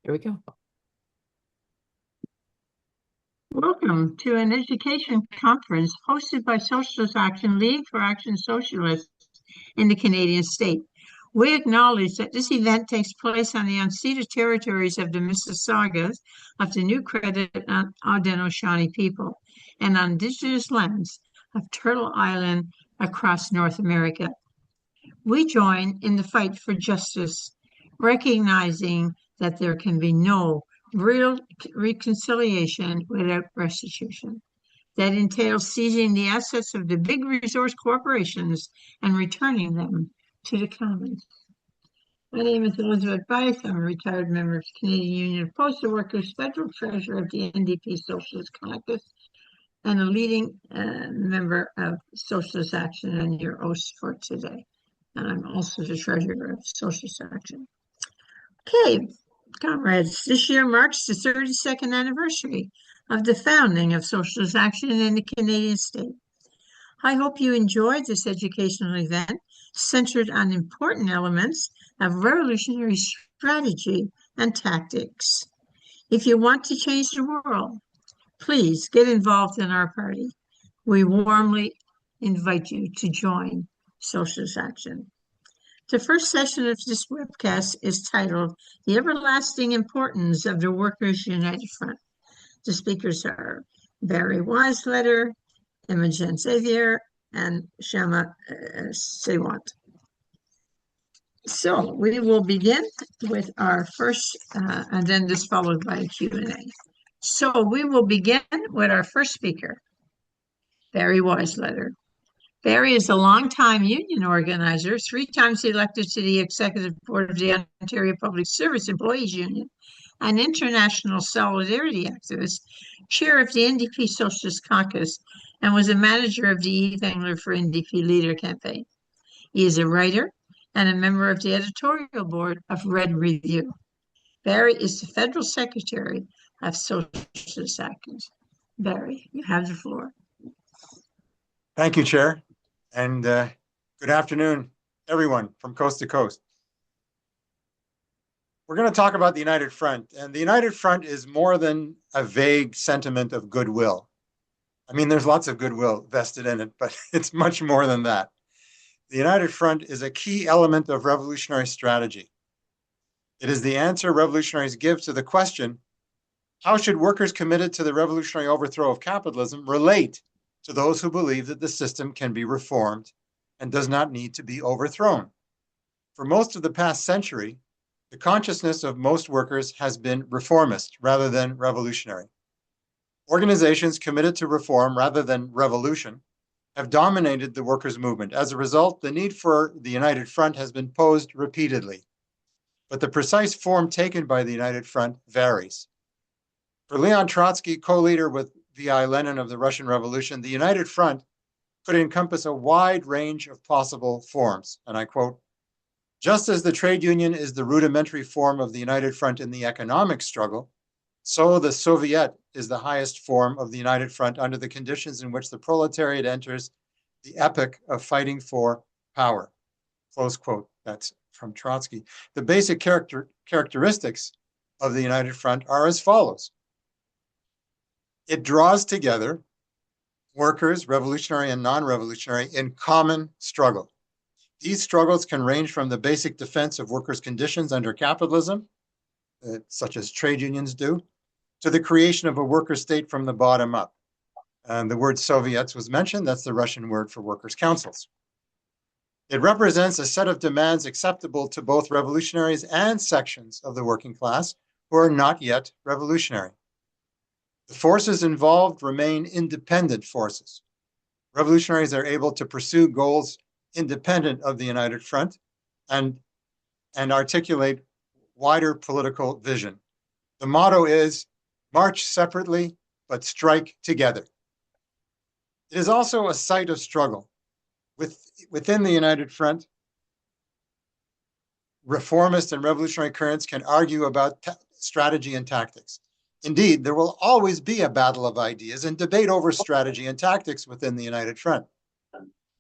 Here we go. Welcome to an education conference hosted by Socialist Action, League for Action Socialists in the Canadian state. We acknowledge that this event takes place on the unceded territories of the Mississaugas of the New Credit Haudenosaunee people and on Indigenous lands of Turtle Island across North America. We join in the fight for justice, recognizing that there can be no real reconciliation without restitution. That entails seizing the assets of the big resource corporations and returning them to the commons. My name is Elizabeth Byce. I'm a retired member of the Canadian Union of Postal Workers, Federal Treasurer of the NDP Socialist Caucus, and a leading member of Socialist Action and your host for today. And I'm also the Treasurer of Socialist Action. Okay, comrades, this year marks the 32nd anniversary of the founding of Socialist Action in the Canadian state. I hope you enjoyed this educational event centered on important elements of revolutionary strategy and tactics. If you want to change the world, please get involved in our party. We warmly invite you to join Socialist Action. The first session of this webcast is titled The Everlasting Importance of the Workers' United Front. The speakers are Barry Weisleder, Imogen Xavier, and Kshama Sawant. So we will begin with our first, and then this followed by a Q&A. So we will begin with our first speaker, Barry Weisleder. Barry is a longtime union organizer, 3 times elected to the executive board of the Ontario Public Service Employees Union, an international solidarity activist, chair of the NDP Socialist Caucus, and was a manager of the Eve Engler for NDP Leader campaign. He is a writer and a member of the editorial board of Red Review. Barry is the federal secretary of Socialist Action. Barry, you have the floor. Thank you, Chair. And good afternoon, everyone from coast to coast. We're going to talk about the United Front, and the United Front is more than a vague sentiment of goodwill. I mean, there's lots of goodwill vested in it, but it's much more than that. The United Front is a key element of revolutionary strategy. It is the answer revolutionaries give to the question, how should workers committed to the revolutionary overthrow of capitalism relate to those who believe that the system can be reformed and does not need to be overthrown? For most of the past century, the consciousness of most workers has been reformist rather than revolutionary. Organizations committed to reform rather than revolution have dominated the workers' movement. As a result, the need for the United Front has been posed repeatedly, but the precise form taken by the United Front varies. For Leon Trotsky, co-leader with V.I. Lenin of the Russian Revolution, the United Front could encompass a wide range of possible forms. And I quote, just as the trade union is the rudimentary form of the United Front in the economic struggle, so the Soviet is the highest form of the United Front under the conditions in which the proletariat enters the epoch of fighting for power. Close quote. That's from Trotsky. The basic characteristics of the United Front are as follows. It draws together workers, revolutionary and non-revolutionary, in common struggle. These struggles can range from the basic defense of workers' conditions under capitalism, such as trade unions do, to the creation of a worker state from the bottom up. And the word Soviets was mentioned. That's the Russian word for workers' councils. It represents a set of demands acceptable to both revolutionaries and sections of the working class who are not yet revolutionary. The forces involved remain independent forces. Revolutionaries are able to pursue goals independent of the United Front and articulate wider political vision. The motto is, march separately, but strike together. It is also a site of struggle. Within the United Front, reformist and revolutionary currents can argue about strategy and tactics. Indeed, there will always be a battle of ideas and debate over strategy and tactics within the United Front.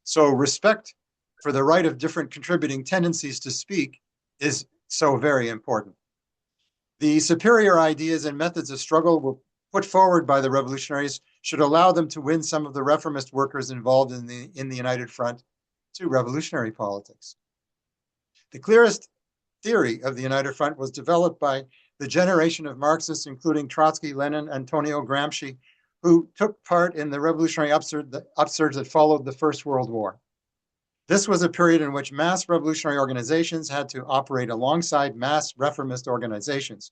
So respect for the right of different contributing tendencies to speak is so very important. The superior ideas and methods of struggle were put forward by the revolutionaries should allow them to win some of the reformist workers involved in the United Front to revolutionary politics. The clearest theory of the United Front was developed by the generation of Marxists, including Trotsky, Lenin, Antonio Gramsci, who took part in the revolutionary upsurge that followed the First World War. This was a period in which mass revolutionary organizations had to operate alongside mass reformist organizations.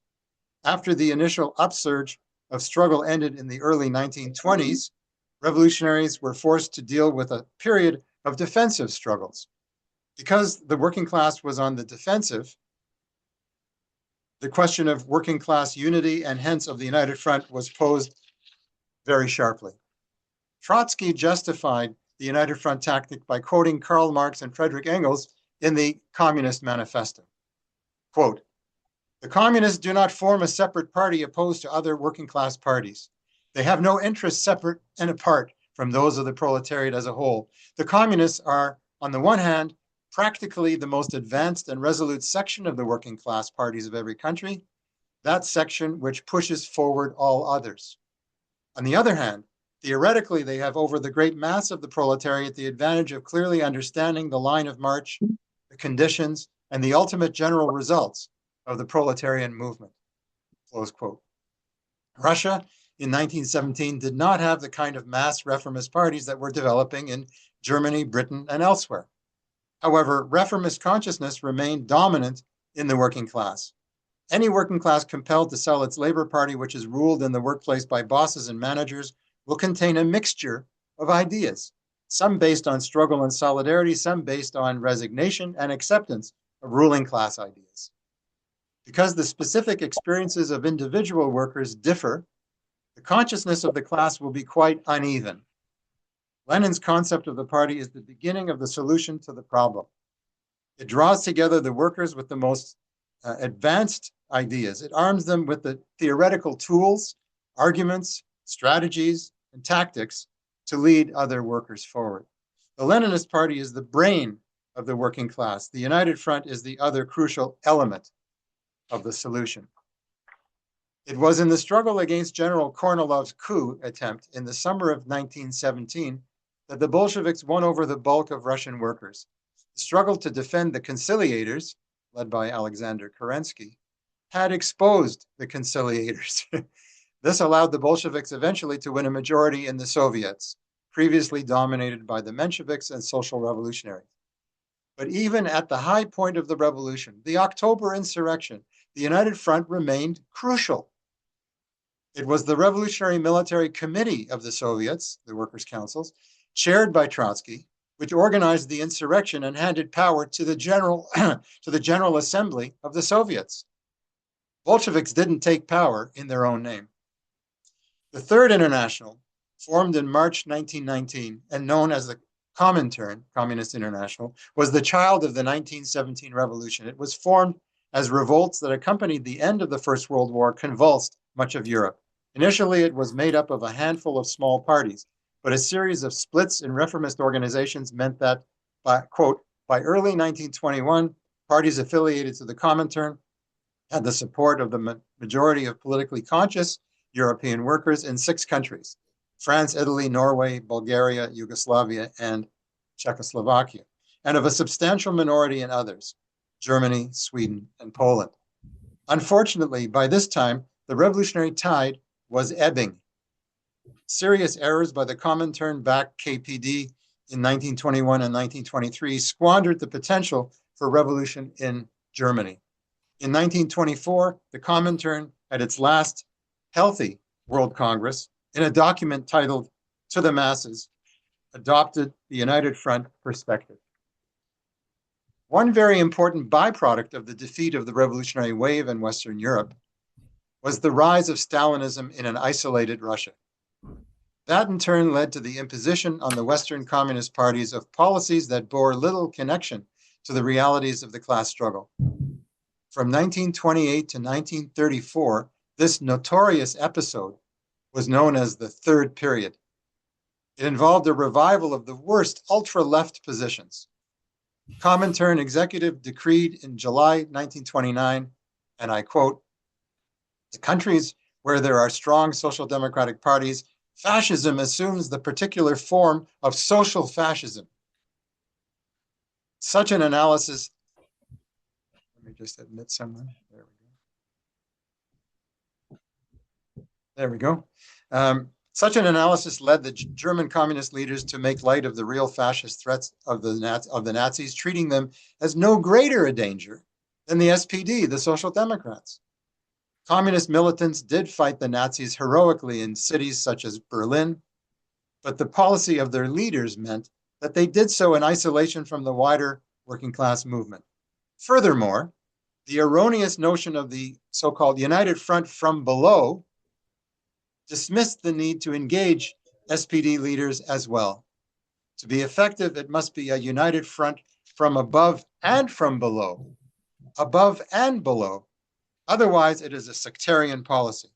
After the initial upsurge of struggle ended in the early 1920s, revolutionaries were forced to deal with a period of defensive struggles. Because the working class was on the defensive, the question of working class unity and hence of the United Front was posed very sharply. Trotsky justified the United Front tactic by quoting Karl Marx and Friedrich Engels in the Communist Manifesto. Quote, "The communists do not form a separate party opposed to other working class parties. They have no interests separate and apart from those of the proletariat as a whole. The communists are, on the one hand, practically the most advanced and resolute section of the working class parties of every country, that section which pushes forward all others. On the other hand, theoretically, they have over the great mass of the proletariat the advantage of clearly understanding the line of march, the conditions, and the ultimate general results of the proletarian movement." Close quote. Russia in 1917 did not have the kind of mass reformist parties that were developing in Germany, Britain, and elsewhere. However, reformist consciousness remained dominant in the working class. Any working class compelled to sell its labor party, which is ruled in the workplace by bosses and managers, will contain a mixture of ideas, some based on struggle and solidarity, some based on resignation and acceptance of ruling class ideas. Because the specific experiences of individual workers differ, the consciousness of the class will be quite uneven. Lenin's concept of the party is the beginning of the solution to the problem. It draws together the workers with the most advanced ideas. It arms them with the theoretical tools, arguments, strategies, and tactics to lead other workers forward. The Leninist Party is the brain of the working class. The United Front is the other crucial element of the solution. It was in the struggle against General Kornilov's coup attempt in the summer of 1917 that the Bolsheviks won over the bulk of Russian workers. The struggle to defend the conciliators, led by Alexander Kerensky, had exposed the conciliators. This allowed the Bolsheviks eventually to win a majority in the Soviets, previously dominated by the Mensheviks and social revolutionaries. But even at the high point of the revolution, the October insurrection, the United Front remained crucial. It was the Revolutionary Military Committee of the Soviets, the Workers' Councils, chaired by Trotsky, which organized the insurrection and handed power to the General Assembly of the Soviets. Bolsheviks didn't take power in their own name. The Third International, formed in March 1919 and known as the Comintern, Communist International, was the child of the 1917 revolution. It was formed as revolts that accompanied the end of the First World War convulsed much of Europe. Initially, it was made up of a handful of small parties, but a series of splits in reformist organizations meant that, quote, by early 1921, parties affiliated to the Comintern had the support of the majority of politically conscious European workers in 6 countries: France, Italy, Norway, Bulgaria, Yugoslavia, and Czechoslovakia, and of a substantial minority in others: Germany, Sweden, and Poland. Unfortunately, by this time, the revolutionary tide was ebbing. Serious errors by the Comintern-backed KPD in 1921 and 1923 squandered the potential for revolution in Germany. In 1924, the Comintern had its last healthy World Congress in a document titled "To the Masses," adopted the United Front perspective. One very important byproduct of the defeat of the revolutionary wave in Western Europe was the rise of Stalinism in an isolated Russia. That in turn led to the imposition on the Western communist parties of policies that bore little connection to the realities of the class struggle. From 1928 to 1934, this notorious episode was known as the Third Period. It involved a revival of the worst ultra-left positions. Comintern executive decreed in July 1929, and I quote, The countries where there are strong social democratic parties, fascism assumes the particular form of social fascism. Such an analysis, let me just admit someone. There we go. Such an analysis led the German communist leaders to make light of the real fascist threats of the Nazis, treating them as no greater a danger than the SPD, the Social Democrats. Communist militants did fight the Nazis heroically in cities such as Berlin, but the policy of their leaders meant that they did so in isolation from the wider working class movement. Furthermore, the erroneous notion of the so-called United Front from below dismissed the need to engage SPD leaders as well. To be effective, it must be a united front from above and from below. Above and below. Otherwise, it is a sectarian policy.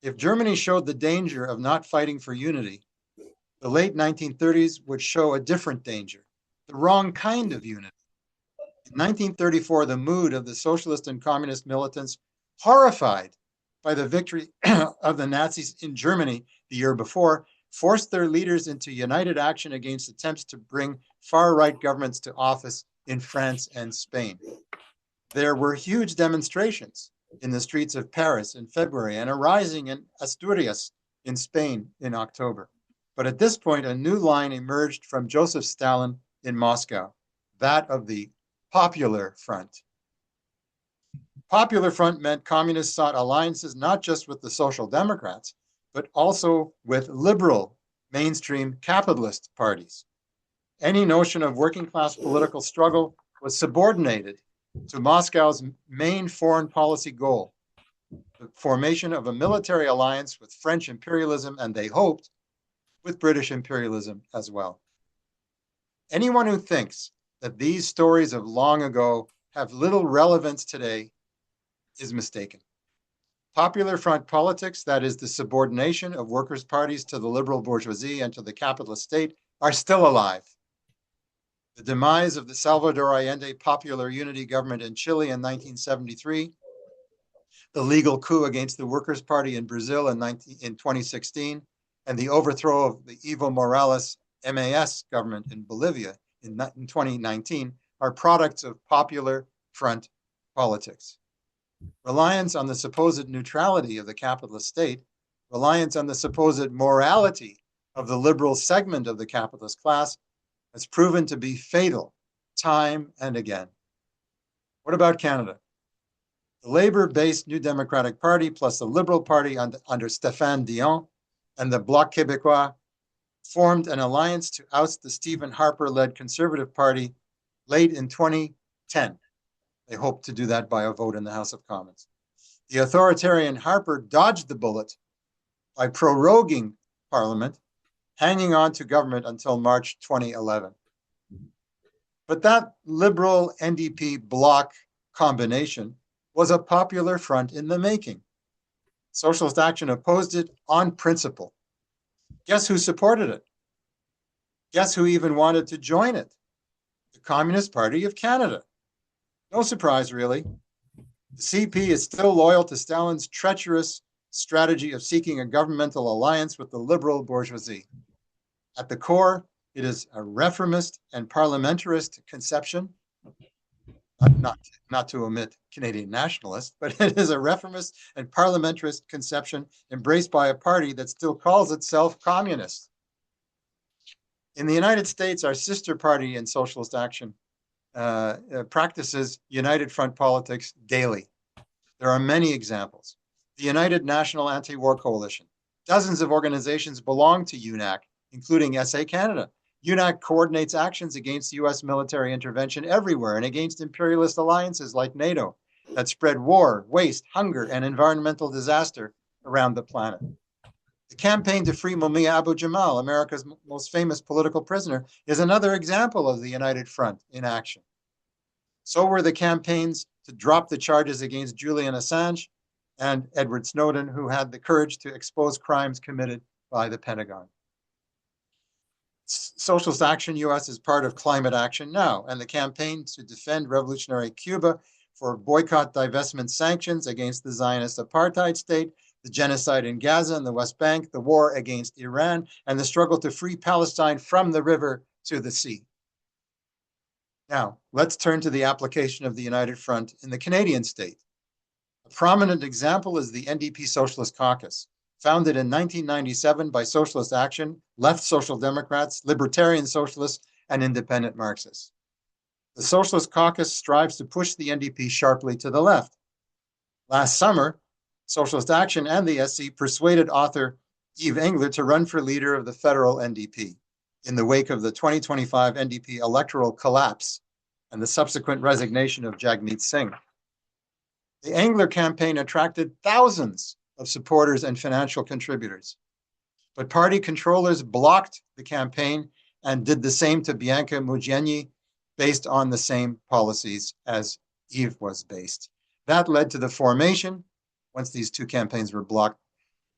If Germany showed the danger of not fighting for unity, the late 1930s would show a different danger, the wrong kind of unity. In 1934, the mood of the socialist and communist militants, horrified by the victory of the Nazis in Germany the year before, forced their leaders into united action against attempts to bring far-right governments to office in France and Spain. There were huge demonstrations in the streets of Paris in February and a rising in Asturias in Spain in October. But at this point, a new line emerged from Joseph Stalin in Moscow, that of the Popular Front. Popular Front meant communists sought alliances not just with the Social Democrats, but also with liberal, mainstream capitalist parties. Any notion of working class political struggle was subordinated to Moscow's main foreign policy goal, the formation of a military alliance with French imperialism, and they hoped with British imperialism as well. Anyone who thinks that these stories of long ago have little relevance today is mistaken. Popular Front politics, that is the subordination of workers' parties to the liberal bourgeoisie and to the capitalist state, are still alive. The demise of the Salvador Allende Popular Unity government in Chile in 1973, the legal coup against the Workers' Party in Brazil in 2016, and the overthrow of the Evo Morales MAS government in Bolivia in 2019 are products of Popular Front politics. Reliance on the supposed neutrality of the capitalist state, reliance on the supposed morality of the liberal segment of the capitalist class has proven to be fatal time and again. What about Canada? The Labour-based New Democratic Party plus the Liberal Party under Stéphane Dion and the Bloc Québécois formed an alliance to oust the Stephen Harper-led Conservative Party late in 2010. They hope to do that by a vote in the House of Commons. The authoritarian Harper dodged the bullet by proroguing Parliament, hanging on to government until March 2011. But that liberal NDP bloc combination was a Popular Front in the making. Socialist Action opposed it on principle. Guess who supported it? Guess who even wanted to join it? The Communist Party of Canada. No surprise, really. The CP is still loyal to Stalin's treacherous strategy of seeking a governmental alliance with the liberal bourgeoisie. At the core, it is a reformist and parliamentarist conception, not to omit Canadian nationalist, but it is a reformist and parliamentarist conception embraced by a party that still calls itself communist. In the United States, our sister party in Socialist Action practices United Front politics daily. There are many examples. The United National Anti-War Coalition. Dozens of organizations belong to UNAC, including SA Canada. UNAC coordinates actions against U.S. military intervention everywhere and against imperialist alliances like NATO that spread war, waste, hunger, and environmental disaster around the planet. The campaign to free Mumia Abu-Jamal, America's most famous political prisoner, is another example of the United Front in action. So were the campaigns to drop the charges against Julian Assange and Edward Snowden, who had the courage to expose crimes committed by the Pentagon. Socialist Action US is part of Climate Action Now, and the campaign to defend revolutionary Cuba for boycott, divestment, sanctions against the Zionist apartheid state, the genocide in Gaza and the West Bank, the war against Iran, and the struggle to free Palestine from the river to the sea. Now, let's turn to the application of the United Front in the Canadian state. A prominent example is the NDP Socialist Caucus, founded in 1997 by Socialist Action, left Social Democrats, Libertarian Socialists, and Independent Marxists. The Socialist Caucus strives to push the NDP sharply to the left. Last summer, Socialist Action and the SC persuaded author Eve Engler to run for leader of the federal NDP in the wake of the 2025 NDP electoral collapse and the subsequent resignation of Jagmeet Singh. The Engler campaign attracted thousands of supporters and financial contributors, but party controllers blocked the campaign and did the same to Bianca Mugenyi based on the same policies as Eve was based. That led to the formation, once these two campaigns were blocked,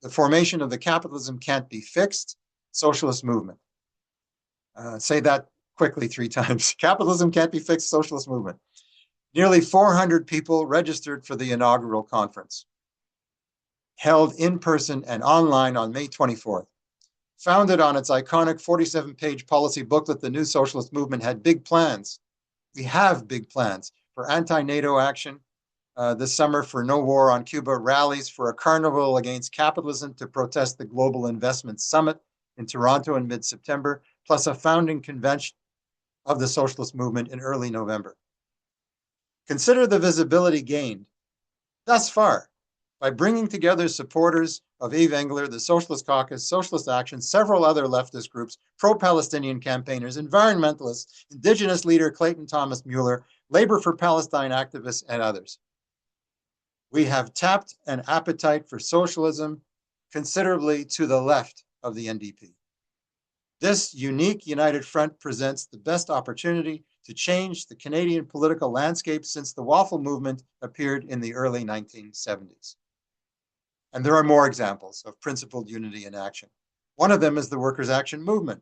the formation of the Capitalism Can't Be Fixed socialist movement. Say that quickly 3 times. Capitalism Can't Be Fixed socialist movement. Nearly 400 people registered for the inaugural conference, held in person and online on May 24th. Founded on its iconic 47-page policy booklet, the New Socialist Movement had big plans. We have big plans for anti-NATO action this summer, for no war on Cuba, rallies for a carnival against capitalism to protest the Global Investment Summit in Toronto in mid-September, plus a founding convention of the socialist movement in early November. Consider the visibility gained thus far by bringing together supporters of Eve Engler, the Socialist Caucus, Socialist Action, several other leftist groups, pro-Palestinian campaigners, environmentalists, Indigenous leader Clayton Thomas Mueller, Labor for Palestine activists, and others. We have tapped an appetite for socialism considerably to the left of the NDP. This unique United Front presents the best opportunity to change the Canadian political landscape since the Waffle Movement appeared in the early 1970s. And there are more examples of principled unity in action. One of them is the Workers' Action Movement,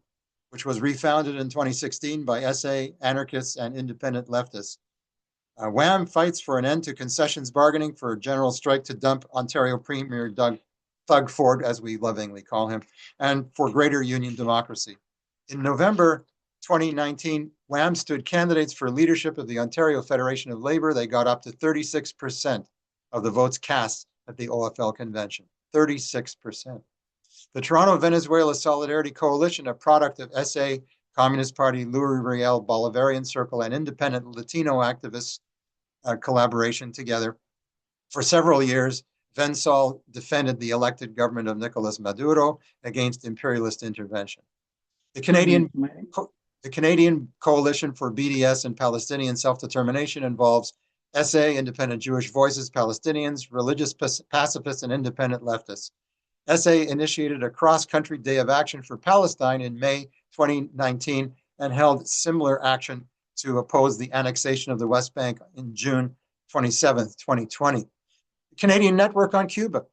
which was refounded in 2016 by SA, anarchists, and independent leftists. WAM fights for an end to concessions bargaining, for a general strike to dump Ontario Premier Doug Ford, as we lovingly call him, and for greater union democracy. In November 2019, WAM stood candidates for leadership of the Ontario Federation of Labour. They got up to 36% of the votes cast at the OFL convention. 36%. The Toronto Venezuela Solidarity Coalition, a product of SA, Communist Party, Louis Riel, Bolivarian Circle, and independent Latino activists collaboration together. For several years, VENSOL defended the elected government of Nicolas Maduro against imperialist intervention. The Canadian Coalition for BDS and Palestinian Self-Determination involves SA, Independent Jewish Voices, Palestinians, religious pacifists, and independent leftists. SA initiated a cross-country day of action for Palestine in May 2019 and held similar action to oppose the annexation of the West Bank in June 27th, 2020. The Canadian Network on Cuba.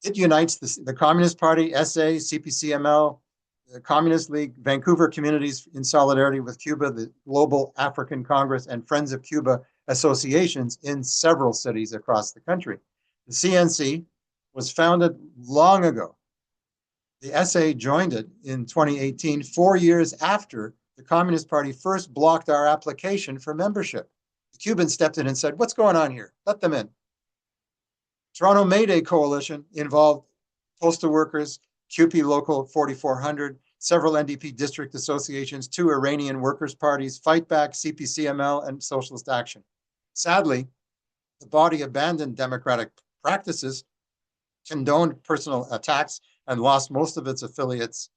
It unites the Communist Party, SA, CPCML, the Communist League, Vancouver Communities in Solidarity with Cuba, the Global African Congress, and Friends of Cuba associations in several cities across the country. The CNC was founded long ago. The SA joined it in 2018, 4 years after the Communist Party first blocked our application for membership. The Cubans stepped in and said, "What's going on here? Let them in." Toronto May Day Coalition involved postal workers, CUPE Local 4400, several NDP district associations, 2 Iranian workers' parties, Fight Back, CPCML, and Socialist Action. Sadly, the body abandoned democratic practices, condoned personal attacks, and lost most of its affiliates.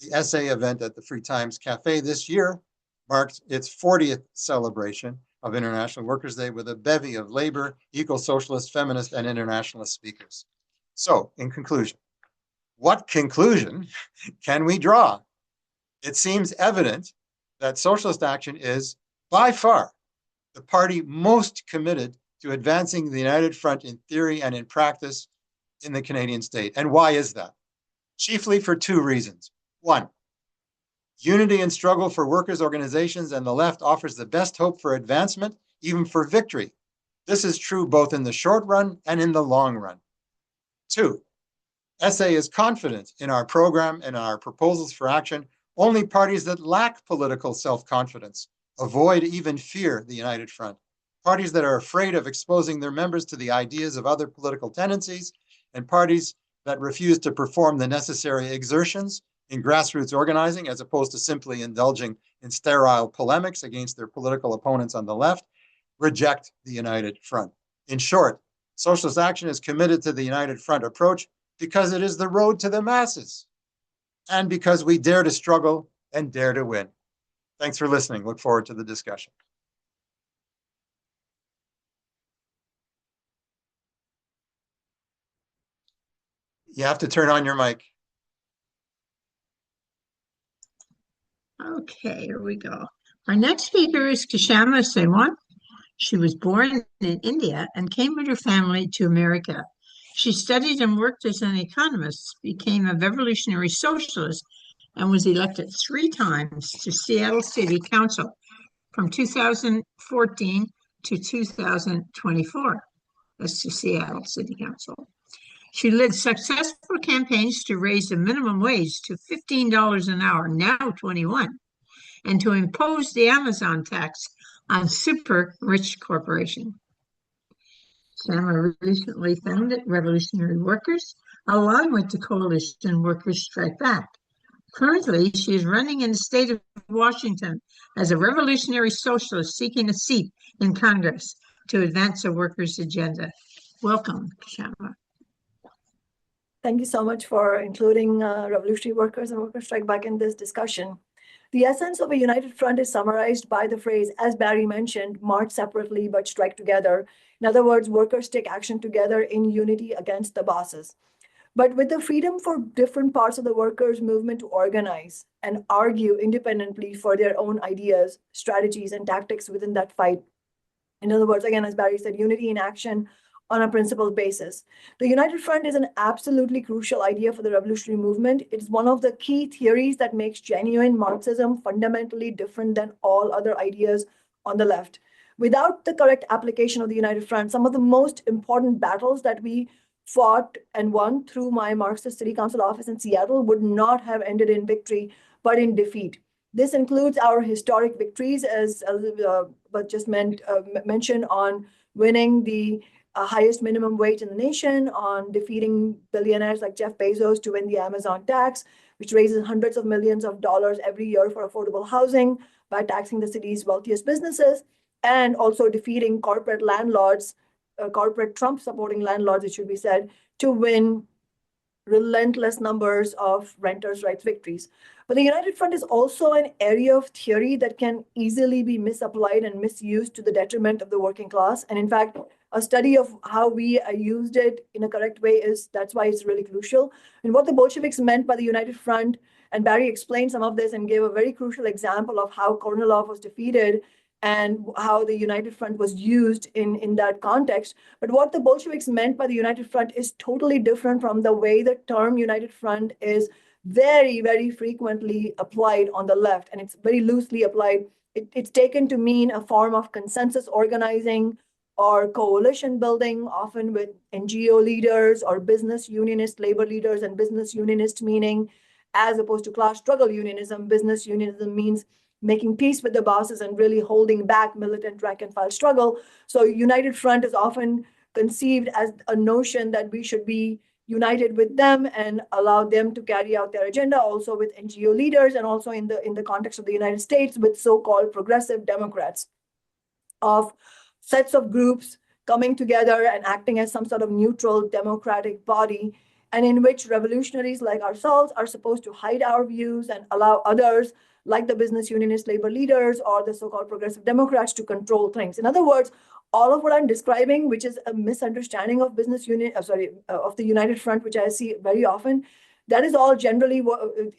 The SA event at the Free Times Cafe this year marked its 40th celebration of International Workers' Day with a bevy of labor, eco-socialist, feminist, and internationalist speakers. So, in conclusion, what conclusion can we draw? It seems evident that Socialist Action is, by far, the party most committed to advancing the United Front in theory and in practice in the Canadian state. And why is that? Chiefly for 2 reasons. 1, unity and struggle for workers' organizations and the left offers the best hope for advancement, even for victory, This is true both in the short run and in the long run. 2, SA is confident in our program and our proposals for action. Only parties that lack political self-confidence avoid, even fear, the United Front. Parties that are afraid of exposing their members to the ideas of other political tendencies, and parties that refuse to perform the necessary exertions in grassroots organizing, as opposed to simply indulging in sterile polemics against their political opponents on the left, reject the United Front. In short, Socialist Action is committed to the United Front approach because it is the road to the masses, and because we dare to struggle and dare to win. Thanks for listening. Look forward to the discussion. You have to turn on your mic. Okay, here we go. Our next speaker is Kshama Sawant. She was born in India and came with her family to America. She studied and worked as an economist, became a revolutionary socialist, and was elected 3 times to Seattle City Council from 2014 to 2024. That's to Seattle City Council. She led successful campaigns to raise the minimum wage to $15 an hour, now 21, and to impose the Amazon tax on super rich corporations. Kshama recently founded Revolutionary Workers, along with the coalition Workers Strike Back. Currently, she is running in the state of Washington as a revolutionary socialist seeking a seat in Congress to advance a workers' agenda. Welcome, Kshama. Thank you so much for including Revolutionary Workers and Workers Strike Back in this discussion. The essence of a united front is summarized by the phrase, as Barry mentioned, march separately but strike together. In other words, workers take action together in unity against the bosses. But with the freedom for different parts of the workers' movement to organize and argue independently for their own ideas, strategies, and tactics within that fight. In other words, again, as Barry said, unity in action on a principled basis. The United Front is an absolutely crucial idea for the revolutionary movement. It's one of the key theories that makes genuine Marxism fundamentally different than all other ideas on the left. Without the correct application of the United Front, some of the most important battles that we fought and won through my Marxist City Council office in Seattle would not have ended in victory, but in defeat. This includes our historic victories, as Elizabeth just mentioned, on winning the highest minimum wage in the nation, on defeating billionaires like Jeff Bezos to win the Amazon tax, which raises hundreds of millions of dollars every year for affordable housing by taxing the city's wealthiest businesses, and also defeating corporate landlords, corporate Trump-supporting landlords, it should be said, to win relentless numbers of renters' rights victories. But the United Front is also an area of theory that can easily be misapplied and misused to the detriment of the working class. And in fact, a study of how we used it in a correct way that's why it's really crucial. And what the Bolsheviks meant by the United Front, and Barry explained some of this and gave a very crucial example of how Kornilov was defeated and how the United Front was used in that context. But what the Bolsheviks meant by the United Front is totally different from the way the term United Front is very, very frequently applied on the left, and it's very loosely applied. It's taken to mean a form of consensus organizing or coalition building, often with NGO leaders or business unionist labor leaders, and business unionist meaning, as opposed to class struggle unionism, business unionism means making peace with the bosses and really holding back militant rank and file struggle. So United Front is often conceived as a notion that we should be united with them and allow them to carry out their agenda, also with NGO leaders, and also in the context of the United States with so-called progressive Democrats, of sets of groups coming together and acting as some sort of neutral democratic body, and in which revolutionaries like ourselves are supposed to hide our views and allow others, like the business unionist labor leaders or the so-called progressive Democrats, to control things. In other words, all of what I'm describing, which is a misunderstanding of of the United Front, which I see very often, that is all generally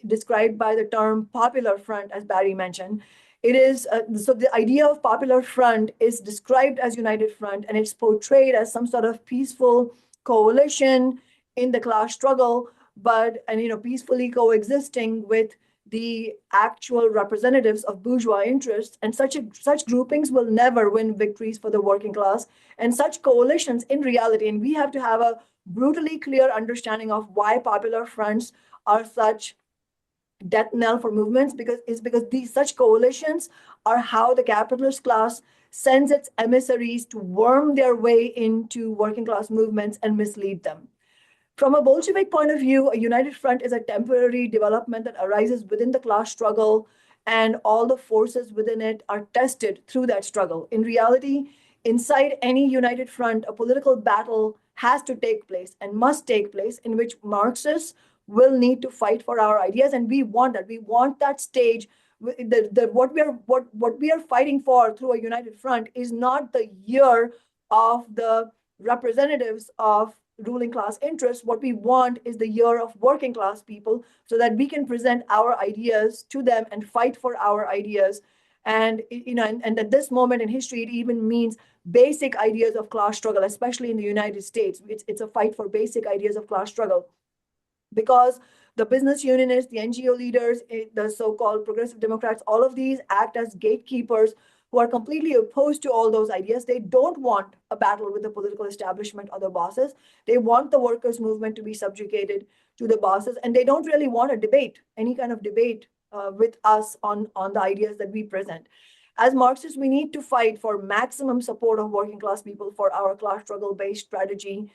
described by the term Popular Front, as Barry mentioned. It is, so the idea of Popular Front is described as United Front, and it's portrayed as some sort of peaceful coalition in the class struggle, but, peacefully coexisting with the actual representatives of bourgeois interests, and such groupings will never win victories for the working class. And such coalitions in reality, and we have to have a brutally clear understanding of why popular fronts are such death knell for movements, because these such coalitions are how the capitalist class sends its emissaries to worm their way into working class movements and mislead them. From a Bolshevik point of view, a united front is a temporary development that arises within the class struggle, and all the forces within it are tested through that struggle. In reality, inside any united front, a political battle has to take place and must take place, in which Marxists will need to fight for our ideas, and we want that. We want that stage. What we are fighting for through a united front is not the year of the representatives of ruling class interests. What we want is the year of working class people, so that we can present our ideas to them and fight for our ideas. And and at this moment in history, it even means basic ideas of class struggle, especially in the United States. It's a fight for basic ideas of class struggle, because the business unionists, the NGO leaders, the so-called progressive Democrats, all of these act as gatekeepers who are completely opposed to all those ideas. They don't want a battle with the political establishment or the bosses. They want the workers' movement to be subjugated to the bosses, and they don't really want a debate, any kind of debate with us on the ideas that we present. As Marxists, we need to fight for maximum support of working class people for our class struggle-based strategy,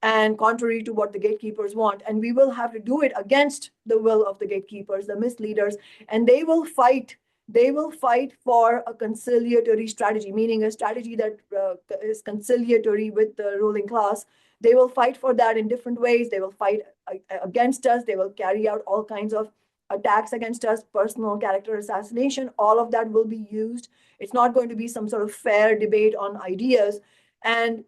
and contrary to what the gatekeepers want. And we will have to do it against the will of the gatekeepers, the misleaders, and they will fight for a conciliatory strategy, meaning a strategy that is conciliatory with the ruling class. They will fight for that in different ways. They will fight against us. They will carry out all kinds of attacks against us, personal character assassination. All of that will be used. It's not going to be some sort of fair debate on ideas. And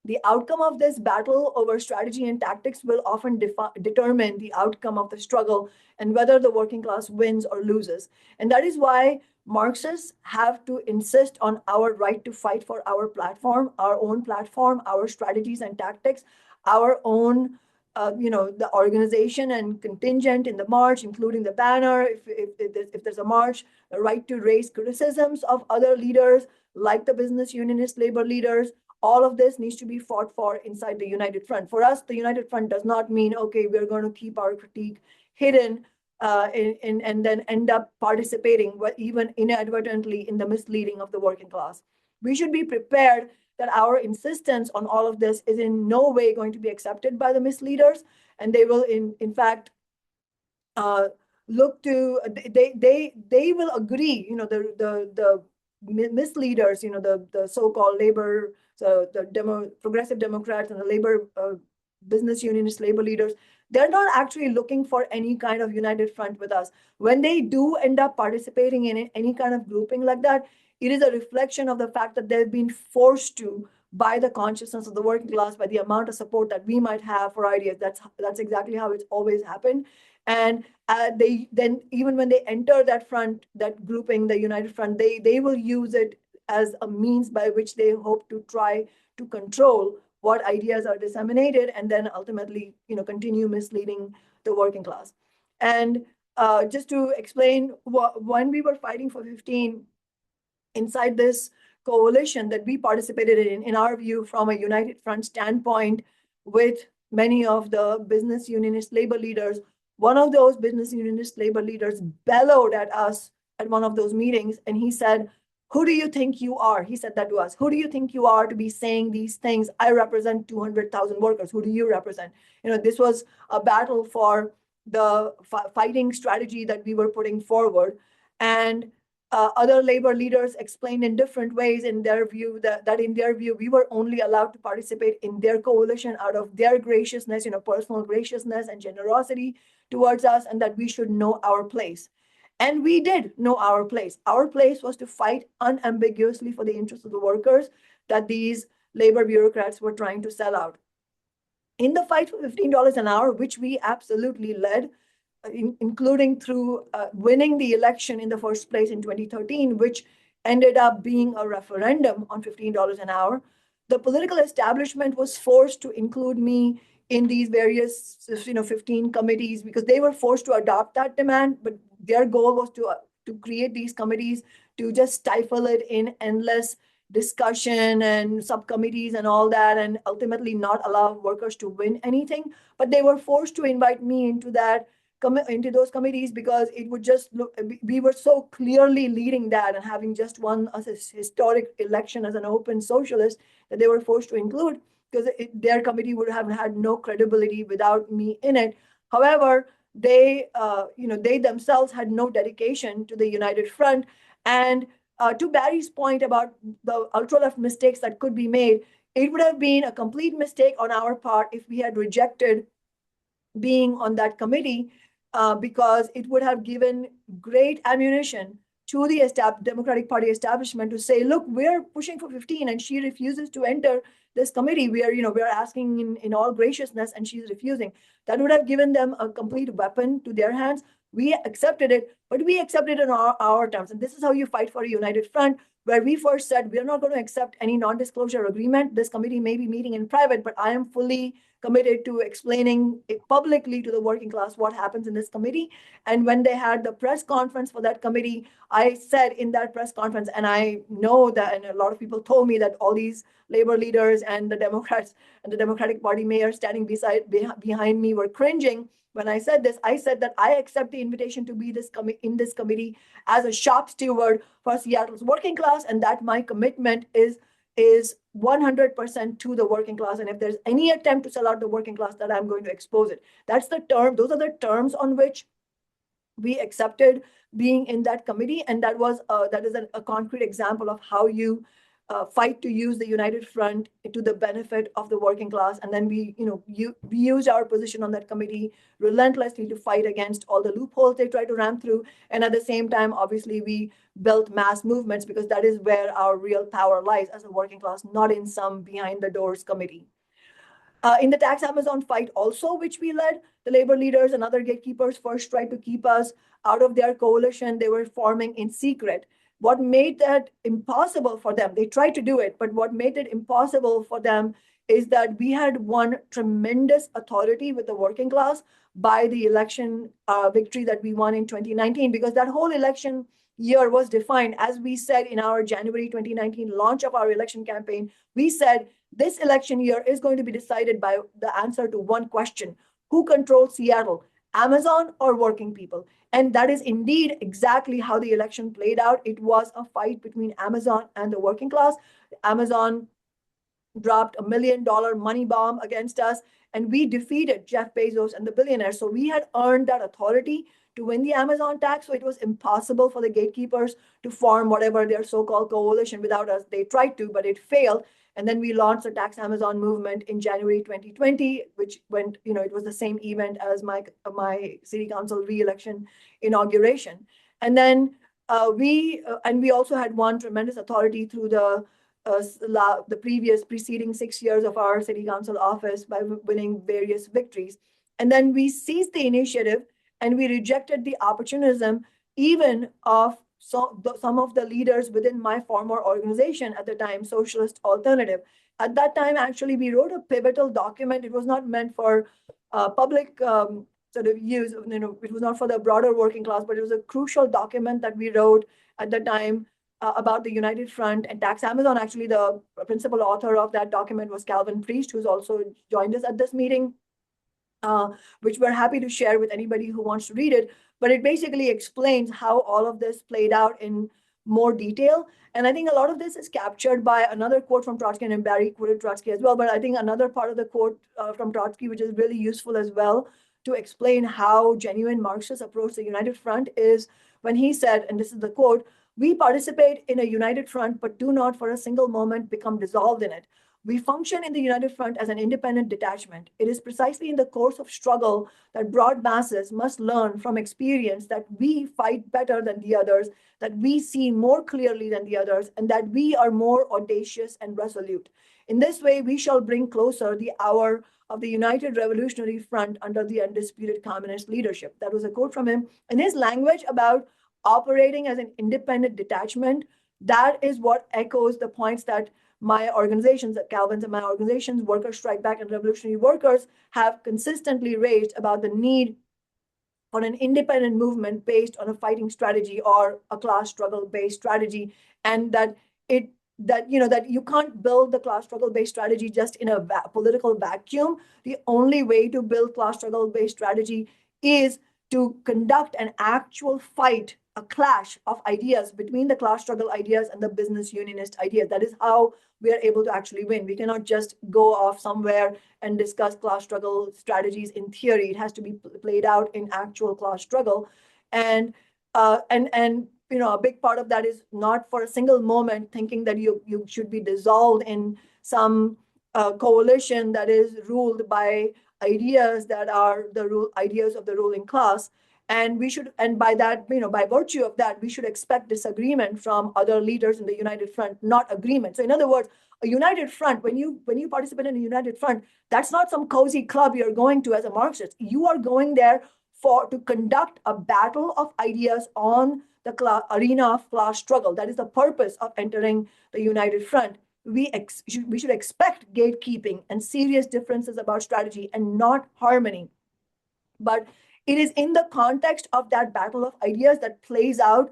the outcome of this battle over strategy and tactics will often determine the outcome of the struggle and whether the working class wins or loses. And that is why Marxists have to insist on our right to fight for our platform, our strategies and tactics, our own, the organization and contingent in the march, including the banner, if there's a march, the right to raise criticisms of other leaders, like the business unionist labor leaders. All of this needs to be fought for inside the United Front. For us, the United Front does not mean, okay, we're going to keep our critique hidden and then end up participating, even inadvertently, in the misleading of the working class. We should be prepared that our insistence on all of this is in no way going to be accepted by the misleaders, and they will, in fact, look to, they will agree, the misleaders, the so-called labor, so the progressive Democrats and the labor business unionist labor leaders, they're not actually looking for any kind of united front with us. When they do end up participating in any kind of grouping like that, it is a reflection of the fact that they've been forced to by the consciousness of the working class, by the amount of support that we might have for ideas. That's exactly how it's always happened. And they then, even when they enter that front, that grouping, the United Front, they will use it as a means by which they hope to try to control what ideas are disseminated, and then ultimately, continue misleading the working class. And just to explain, when we were fighting for 15, inside this coalition that we participated in our view, from a United Front standpoint, with many of the business unionist labor leaders, one of those business unionist labor leaders bellowed at us at one of those meetings, and he said, "Who do you think you are?" He said that to us. "Who do you think you are to be saying these things? I represent 200,000 workers. Who do you represent?" This was a battle for the fighting strategy that we were putting forward. And other labor leaders explained in different ways in their view that in their view, we were only allowed to participate in their coalition out of their graciousness, personal graciousness and generosity towards us, and that we should know our place. And we did know our place. Our place was to fight unambiguously for the interests of the workers that these labor bureaucrats were trying to sell out. In the fight for $15 an hour, which we absolutely led, including through winning the election in the first place in 2013, which ended up being a referendum on $15 an hour, the political establishment was forced to include me in these various 15 committees, because they were forced to adopt that demand. But their goal was to create these committees, to just stifle it in endless discussion and subcommittees and all that, and ultimately not allow workers to win anything. But they were forced to invite me into those committees because it would just look, we were so clearly leading that and having just won a historic election as an open socialist that they were forced to include, because their committee would have had no credibility without me in it. However, they themselves had no dedication to the United Front. And to Barry's point about the ultra-left mistakes that could be made, it would have been a complete mistake on our part if we had rejected being on that committee, because it would have given great ammunition to the Democratic Party establishment to say, look, we're pushing for 15 and she refuses to enter this committee. We're asking in all graciousness and she's refusing. That would have given them a complete weapon to their hands. We accepted it, but we accepted it on our terms. And this is how you fight for a united front, where we first said, we're not going to accept any non-disclosure agreement. This committee may be meeting in private, but I am fully committed to explaining it publicly to the working class what happens in this committee. And when they had the press conference for that committee, I said in that press conference, and I know that, and a lot of people told me that all these labor leaders and the Democrats and the Democratic Party mayor standing behind me were cringing. When I said this, I said that I accept the invitation to be in this committee as a sharp steward for Seattle's working class, and that my commitment is 100% to the working class. And if there's any attempt to sell out the working class, that I'm going to expose it. That's the term. Those are the terms on which we accepted being in that committee. And that is a concrete example of how you fight to use the United Front to the benefit of the working class. And then we used our position on that committee relentlessly to fight against all the loopholes they tried to ram through. And at the same time, obviously, we built mass movements, because that is where our real power lies as a working class, not in some behind the doors committee. In the tax Amazon fight also, which we led, the labor leaders and other gatekeepers first tried to keep us out of their coalition they were forming in secret. What made that impossible for them, they tried to do it, but what made it impossible for them is that we had won tremendous authority with the working class by the election victory that we won in 2019, because that whole election year was defined, as we said in our January 2019 launch of our election campaign. We said this election year is going to be decided by the answer to one question: who controls Seattle, Amazon or working people? And that is indeed exactly how the election played out. It was a fight between Amazon and the working class. Amazon dropped $1 million money bomb against us, and we defeated Jeff Bezos and the billionaires. So we had earned that authority to win the Amazon tax. So it was impossible for the gatekeepers to form whatever their so-called coalition without us. They tried to, but it failed. And then we launched the Tax Amazon movement in January 2020, which went, it was the same event as my city council re-election inauguration. And then we also had won tremendous authority through the preceding 6 years of our city council office by winning various victories. And then we seized the initiative and we rejected the opportunism even of some of the leaders within my former organization at the time, Socialist Alternative. At that time, actually, we wrote a pivotal document. It was not meant for public sort of use. It was not for the broader working class, but it was a crucial document that we wrote at the time about the United Front and Tax Amazon. Actually, the principal author of that document was Calvin Priest, who's also joined us at this meeting, which we're happy to share with anybody who wants to read it. But it basically explains how all of this played out in more detail. And I think a lot of this is captured by another quote from Trotsky, and Barry quoted Trotsky as well. But I think another part of the quote from Trotsky, which is really useful as well to explain how genuine Marxists approach the United Front, is when he said, and this is the quote, "We participate in a united front, but do not for a single moment become dissolved in it. We function in the United Front as an independent detachment. It is precisely in the course of struggle that broad masses must learn from experience that we fight better than the others, that we see more clearly than the others, and that we are more audacious and resolute. In this way, we shall bring closer the hour of the United Revolutionary Front under the undisputed communist leadership." That was a quote from him. And his language about operating as an independent detachment, that is what echoes the points that my organizations, that Calvin's and my organizations, Workers Strike Back and Revolutionary Workers, have consistently raised about the need for an independent movement based on a fighting strategy or a class struggle based strategy, and that you can't build the class struggle based strategy just in a political vacuum. The only way to build class struggle based strategy is to conduct an actual fight, a clash of ideas between the class struggle ideas and the business unionist ideas. That is how we are able to actually win. We cannot just go off somewhere and discuss class struggle strategies in theory. It has to be played out in actual class struggle. And a big part of that is not for a single moment thinking that you should be dissolved in some coalition that is ruled by ideas that are the ideas of the ruling class. And by that, by virtue of that, we should expect disagreement from other leaders in the United Front, not agreement. So in other words, a united front, when you participate in a united front, that's not some cozy club you're going to as a Marxist. You are going there to conduct a battle of ideas on the arena of class struggle. That is the purpose of entering the united front. We should expect gatekeeping and serious differences about strategy and not harmony. But it is in the context of that battle of ideas that plays out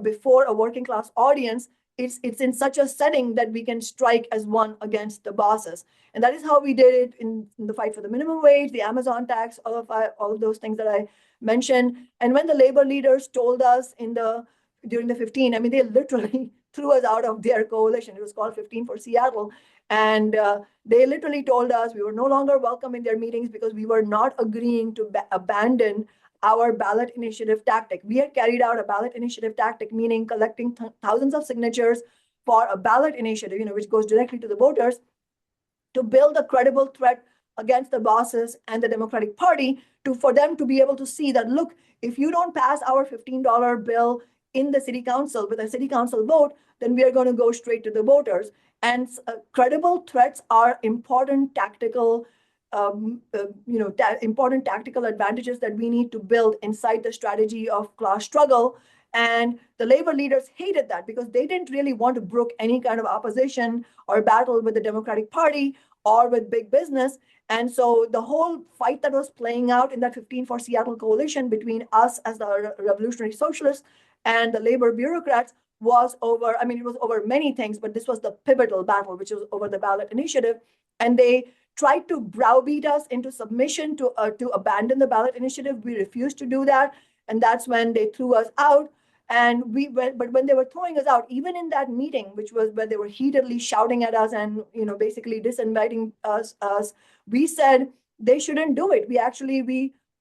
before a working class audience. It's in such a setting that we can strike as one against the bosses. And that is how we did it in the fight for the minimum wage, the Amazon tax, all of those things that I mentioned. And when the labor leaders told us during the 15, they literally threw us out of their coalition. It was called 15 for Seattle. And they literally told us we were no longer welcome in their meetings because we were not agreeing to abandon our ballot initiative tactic. We had carried out a ballot initiative tactic, meaning collecting thousands of signatures for a ballot initiative, which goes directly to the voters, to build a credible threat against the bosses and the Democratic Party, for them to be able to see that, look, if you don't pass our $15 bill in the city council with a city council vote, then we are going to go straight to the voters. And credible threats are important tactical important tactical advantages that we need to build inside the strategy of class struggle. And the labor leaders hated that because they didn't really want to brook any kind of opposition or battle with the Democratic Party or with big business. And so the whole fight that was playing out in that 15 for Seattle coalition between us as the revolutionary socialists and the labor bureaucrats was over, it was over many things, but this was the pivotal battle, which was over the ballot initiative. And they tried to browbeat us into submission to abandon the ballot initiative. We refused to do that. And that's when they threw us out. And but when they were throwing us out, even in that meeting, which was where they were heatedly shouting at us and, basically disinviting us, we said they shouldn't do it. We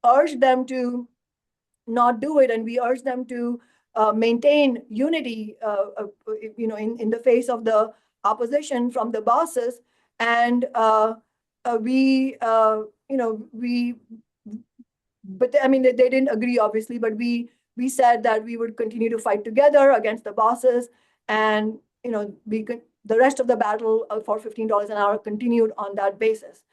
urged them to not do it. And we urged them to maintain unity, in the face of the opposition from the bosses. And they didn't agree, obviously, but we said that we would continue to fight together against the bosses. And, the rest of the battle for $15 an hour continued on that basis.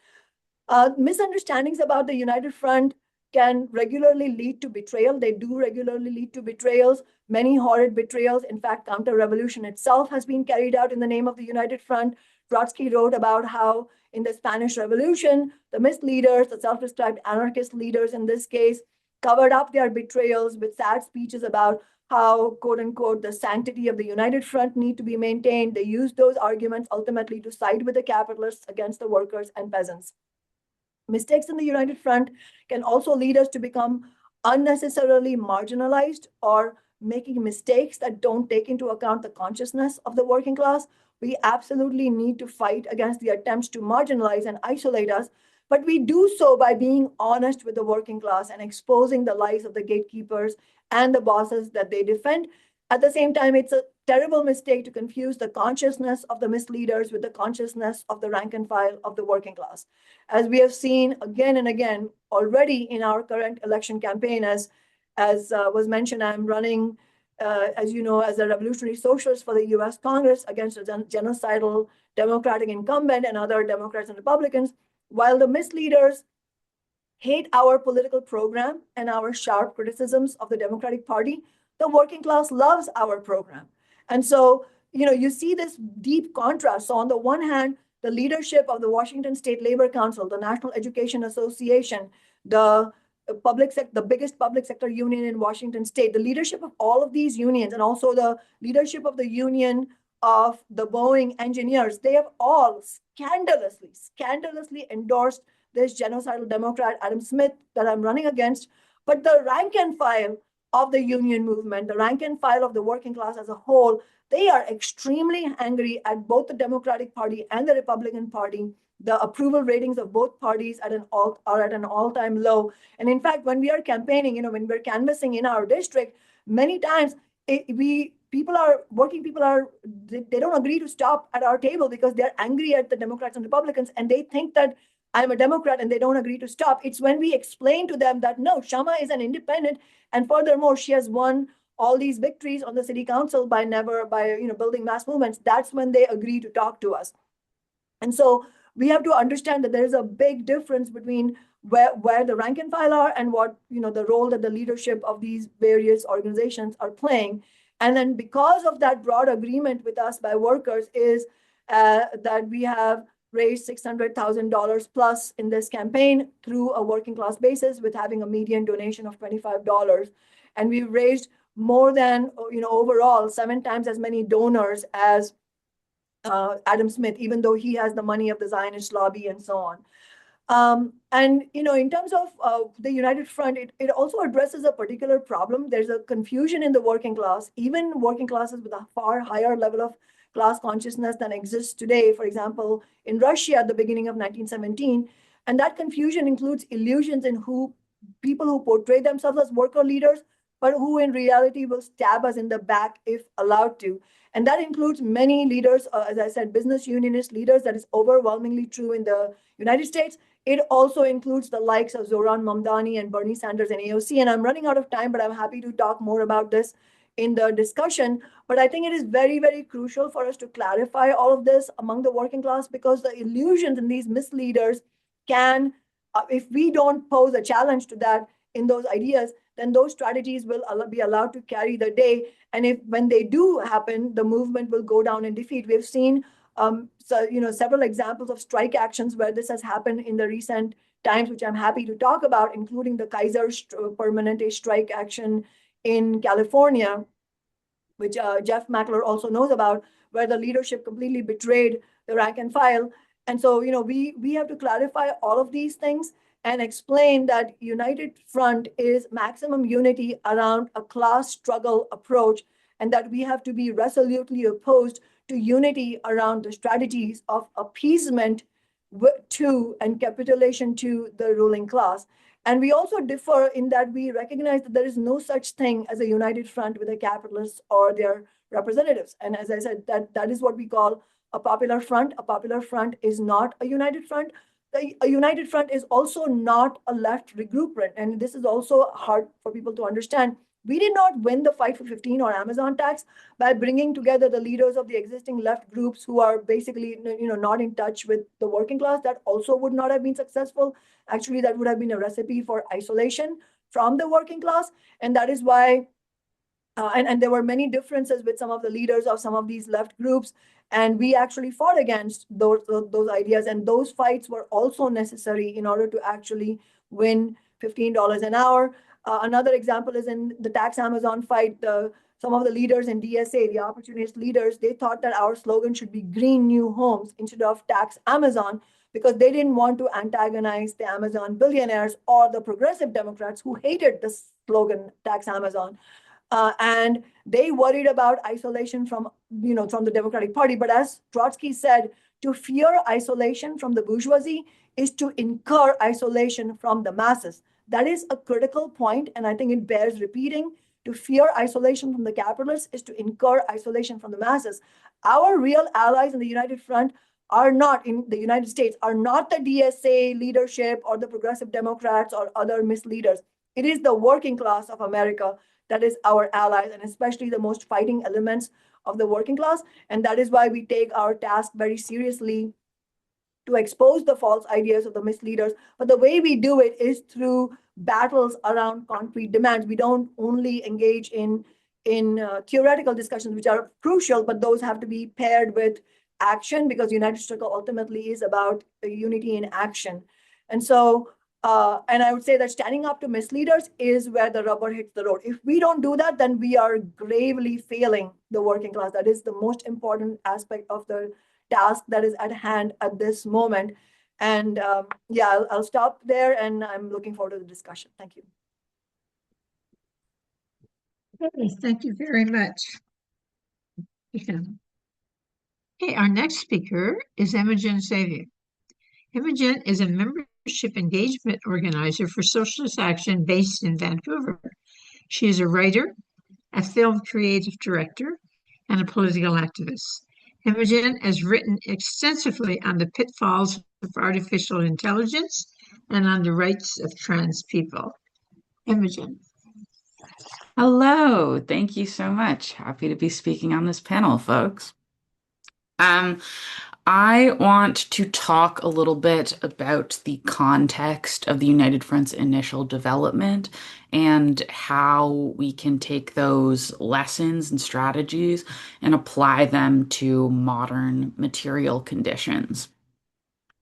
Misunderstandings about the United Front can regularly lead to betrayal. They do regularly lead to betrayals, many horrid betrayals. In fact, counter-revolution itself has been carried out in the name of the United Front. Trotsky wrote about how in the Spanish Revolution, the misleaders, the self-described anarchist leaders in this case, covered up their betrayals with sad speeches about how, quote unquote, the sanctity of the United Front need to be maintained. They used those arguments ultimately to side with the capitalists against the workers and peasants. Mistakes in the United Front can also lead us to become unnecessarily marginalized or making mistakes that don't take into account the consciousness of the working class. We absolutely need to fight against the attempts to marginalize and isolate us, but we do so by being honest with the working class and exposing the lies of the gatekeepers and the bosses that they defend. At the same time, it's a terrible mistake to confuse the consciousness of the misleaders with the consciousness of the rank and file of the working class. As we have seen again and again already in our current election campaign, as was mentioned, I'm running, as you know, as a revolutionary socialist for the US Congress against a genocidal Democratic incumbent and other Democrats and Republicans. While the misleaders hate our political program and our sharp criticisms of the Democratic Party, the working class loves our program. And so, you see this deep contrast. So on the one hand, the leadership of the Washington State Labor Council, the National Education Association, the the biggest public sector union in Washington state, the leadership of all of these unions and also the leadership of the union of the Boeing engineers, they have all scandalously endorsed this genocidal Democrat, Adam Smith, that I'm running against. But the rank and file of the union movement, the rank and file of the working class as a whole, they are extremely angry at both the Democratic Party and the Republican Party. The approval ratings of both parties are at an all-time low. And in fact, when we are campaigning, when we're canvassing in our district, many times working people they don't agree to stop at our table because they're angry at the Democrats and Republicans, and they think that I'm a Democrat and they don't agree to stop. It's when we explain to them that no, Kshama is an independent, and furthermore, she has won all these victories on the city council by building mass movements. That's when they agree to talk to us. And so we have to understand that there is a big difference between where the rank and file are and what, the role that the leadership of these various organizations are playing. And then because of that broad agreement with us by workers is that we have raised $600,000 plus in this campaign through a working class basis with having a median donation of $25. And we've raised more than, overall 7 times as many donors as Adam Smith, even though he has the money of the Zionist lobby and so on. And, in terms of the United Front, it also addresses a particular problem. There's a confusion in the working class, even working classes with a far higher level of class consciousness than exists today, for example, in Russia at the beginning of 1917. And that confusion includes illusions in people who portray themselves as worker leaders, but who in reality will stab us in the back if allowed to. And that includes many leaders, as I said, business unionist leaders. That is overwhelmingly true in the United States. It also includes the likes of Zoran Mamdani and Bernie Sanders and AOC. And I'm running out of time, but I'm happy to talk more about this in the discussion. But I think it is very, very crucial for us to clarify all of this among the working class, because the illusions and these misleaders can, if we don't pose a challenge to that in those ideas, then those strategies will be allowed to carry the day. And when they do happen, the movement will go down in defeat. We've seen several examples of strike actions where this has happened in the recent times, which I'm happy to talk about, including the Kaiser Permanente strike action in California, which Jeff Mackler also knows about, where the leadership completely betrayed the rank and file. And so, we have to clarify all of these things and explain that United Front is maximum unity around a class struggle approach, and that we have to be resolutely opposed to unity around the strategies of appeasement to and capitulation to the ruling class. And we also differ in that we recognize that there is no such thing as a united front with the capitalists or their representatives. And as I said, that is what we call a popular front. A popular front is not a united front. A united front is also not a left regroupment. And this is also hard for people to understand. We did not win the fight for 15 or Amazon tax by bringing together the leaders of the existing left groups who are basically, not in touch with the working class. That also would not have been successful. Actually, that would have been a recipe for isolation from the working class. And that is why, and there were many differences with some of the leaders of some of these left groups. And we actually fought against those ideas. And those fights were also necessary in order to actually win $15 an hour. Another example is in the tax Amazon fight. Some of the leaders in DSA, the opportunist leaders, they thought that our slogan should be green new homes instead of tax Amazon, because they didn't want to antagonize the Amazon billionaires or the progressive Democrats who hated the slogan tax Amazon. And they worried about isolation from the Democratic Party. But as Trotsky said, to fear isolation from the bourgeoisie is to incur isolation from the masses. That is a critical point, and I think it bears repeating. To fear isolation from the capitalists is to incur isolation from the masses. Our real allies in the United Front are not, in the United States, are not the DSA leadership or the progressive Democrats or other misleaders. It is the working class of America that is our allies, and especially the most fighting elements of the working class. And that is why we take our task very seriously to expose the false ideas of the misleaders. But the way we do it is through battles around concrete demands. We don't only engage in theoretical discussions, which are crucial, but those have to be paired with action, because United Struggle ultimately is about unity in action. And so And I would say that standing up to misleaders is where the rubber hits the road. If we don't do that, then we are gravely failing the working class. That is the most important aspect of the task that is at hand at this moment. And yeah, I'll stop there, and I'm looking forward to the discussion. Thank you. Okay, thank you very much. Yeah. Okay, our next speaker is Imogen Xavier. Imogen is a membership engagement organizer for Socialist Action based in Vancouver. She is a writer, a film creative director, and a political activist. Imogen has written extensively on the pitfalls of artificial intelligence and on the rights of trans people. Imogen. Hello, thank you so much. Happy to be speaking on this panel, folks. I want to talk a little bit about the context of the United Front's initial development and how we can take those lessons and strategies and apply them to modern material conditions,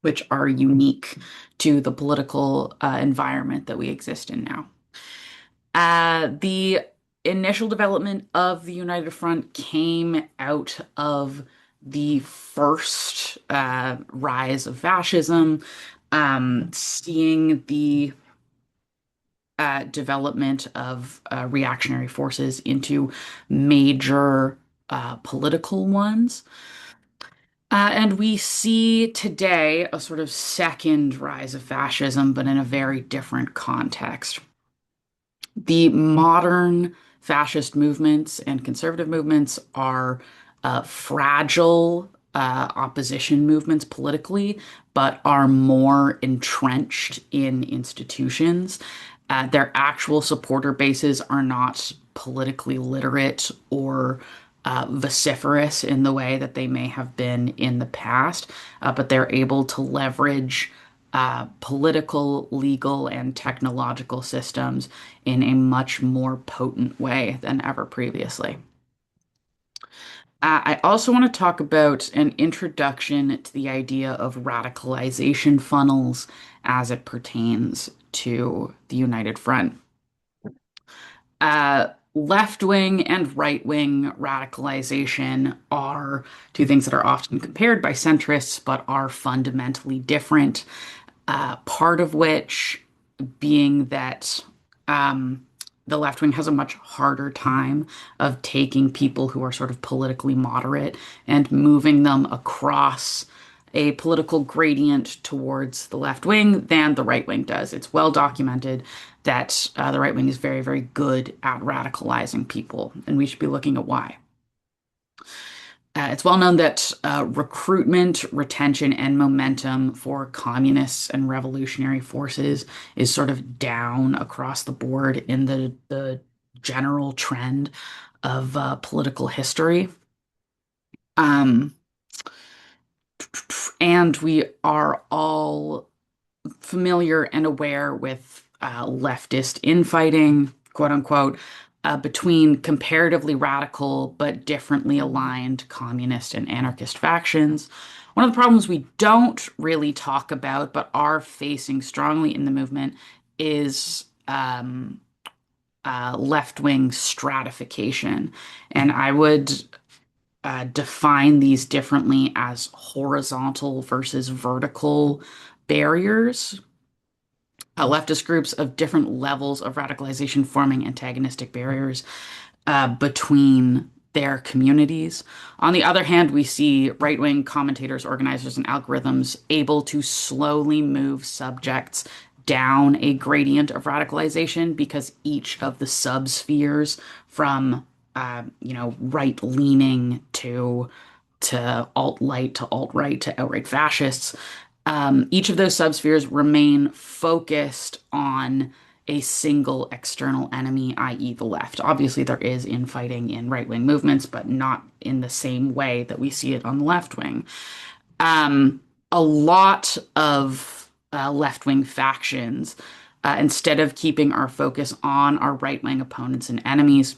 which are unique to the political environment that we exist in now. The initial development of the United Front came out of the first rise of fascism, seeing the development of reactionary forces into major political ones. And we see today a sort of second rise of fascism, but in a very different context. The modern fascist movements and conservative movements are fragile opposition movements politically, but are more entrenched in institutions. Their actual supporter bases are not politically literate or vociferous in the way that they may have been in the past, but they're able to leverage political, legal, and technological systems in a much more potent way than ever previously. I also want to talk about an introduction to the idea of radicalization funnels as it pertains to the United Front. Left-wing and right-wing radicalization are two things that are often compared by centrists, but are fundamentally different. Part of which being that the left wing has a much harder time of taking people who are sort of politically moderate and moving them across a political gradient towards the left wing than the right wing does. It's well documented that the right wing is very, very good at radicalizing people, and we should be looking at why. It's well known that recruitment, retention, and momentum for communists and revolutionary forces is sort of down across the board in the general trend of political history. And we are all familiar and aware with leftist infighting, quote unquote, between comparatively radical but differently aligned communist and anarchist factions. One of the problems we don't really talk about but are facing strongly in the movement is left-wing stratification. And I would define these differently as horizontal versus vertical barriers. Leftist groups of different levels of radicalization forming antagonistic barriers between their communities. On the other hand, we see right-wing commentators, organizers, and algorithms able to slowly move subjects down a gradient of radicalization because each of the subspheres from right-leaning to alt-light to alt-right to outright fascists, each of those subspheres remain focused on a single external enemy, i.e. the left. Obviously, there is infighting in right-wing movements, but not in the same way that we see it on the left wing. A lot of left-wing factions, instead of keeping our focus on our right-wing opponents and enemies,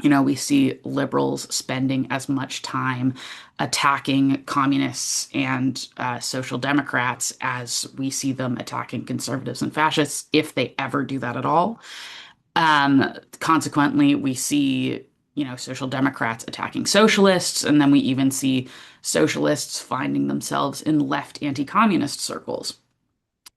We see liberals spending as much time attacking communists and social democrats as we see them attacking conservatives and fascists, if they ever do that at all. Consequently, we see, social democrats attacking socialists, and then we even see socialists finding themselves in left anti-communist circles.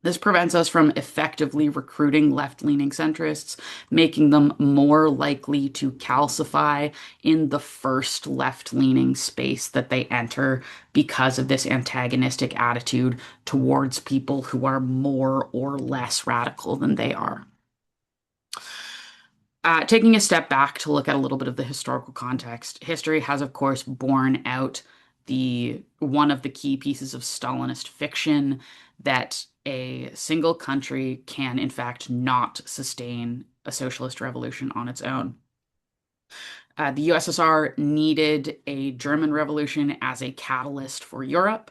This prevents us from effectively recruiting left-leaning centrists, making them more likely to calcify in the first left-leaning space that they enter because of this antagonistic attitude towards people who are more or less radical than they are. Taking a step back to look at a little bit of the historical context, history has, of course, borne out one of the key pieces of Stalinist fiction that a single country can, in fact, not sustain a socialist revolution on its own. The USSR needed a German revolution as a catalyst for Europe.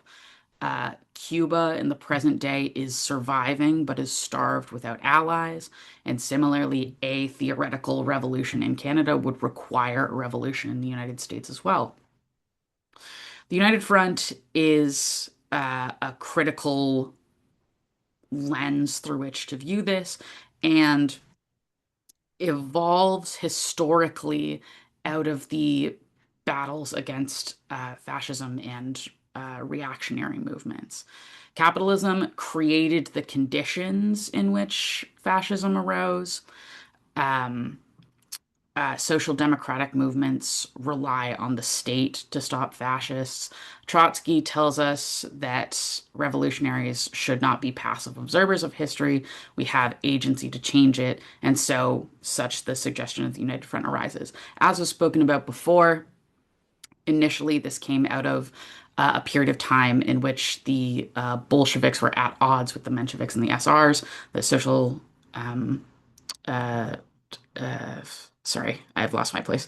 Cuba in the present day is surviving but is starved without allies. And similarly, a theoretical revolution in Canada would require a revolution in the United States as well. The United Front is a critical lens through which to view this and evolves historically out of the battles against fascism and reactionary movements. Capitalism created the conditions in which fascism arose. Social democratic movements rely on the state to stop fascists. Trotsky tells us that revolutionaries should not be passive observers of history. We have agency to change it, and such the suggestion of the United Front arises. As was spoken about before, initially this came out of a period of time in which the Bolsheviks were at odds with the Mensheviks and the SRs. The social sorry, I've lost my place.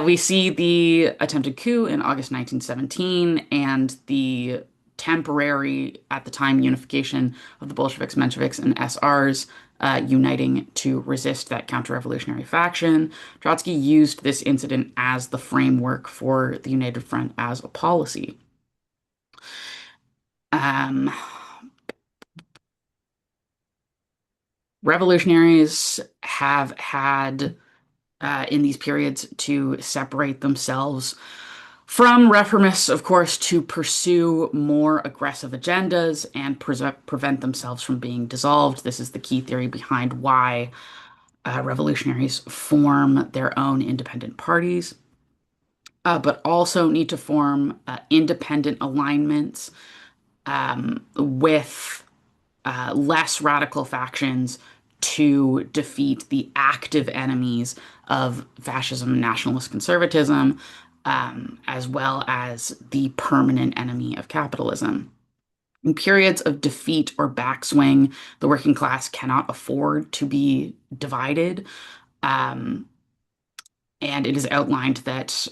We see the attempted coup in August 1917 and the temporary, at the time, unification of the Bolsheviks, Mensheviks, and SRs uniting to resist that counter-revolutionary faction. Trotsky used this incident as the framework for the United Front as a policy. Revolutionaries have had, in these periods, to separate themselves from reformists, of course, to pursue more aggressive agendas and prevent themselves from being dissolved. This is the key theory behind why revolutionaries form their own independent parties, but also need to form independent alignments with less radical factions to defeat the active enemies of fascism and nationalist conservatism, as well as the permanent enemy of capitalism. In periods of defeat or backswing, the working class cannot afford to be divided. And it is outlined that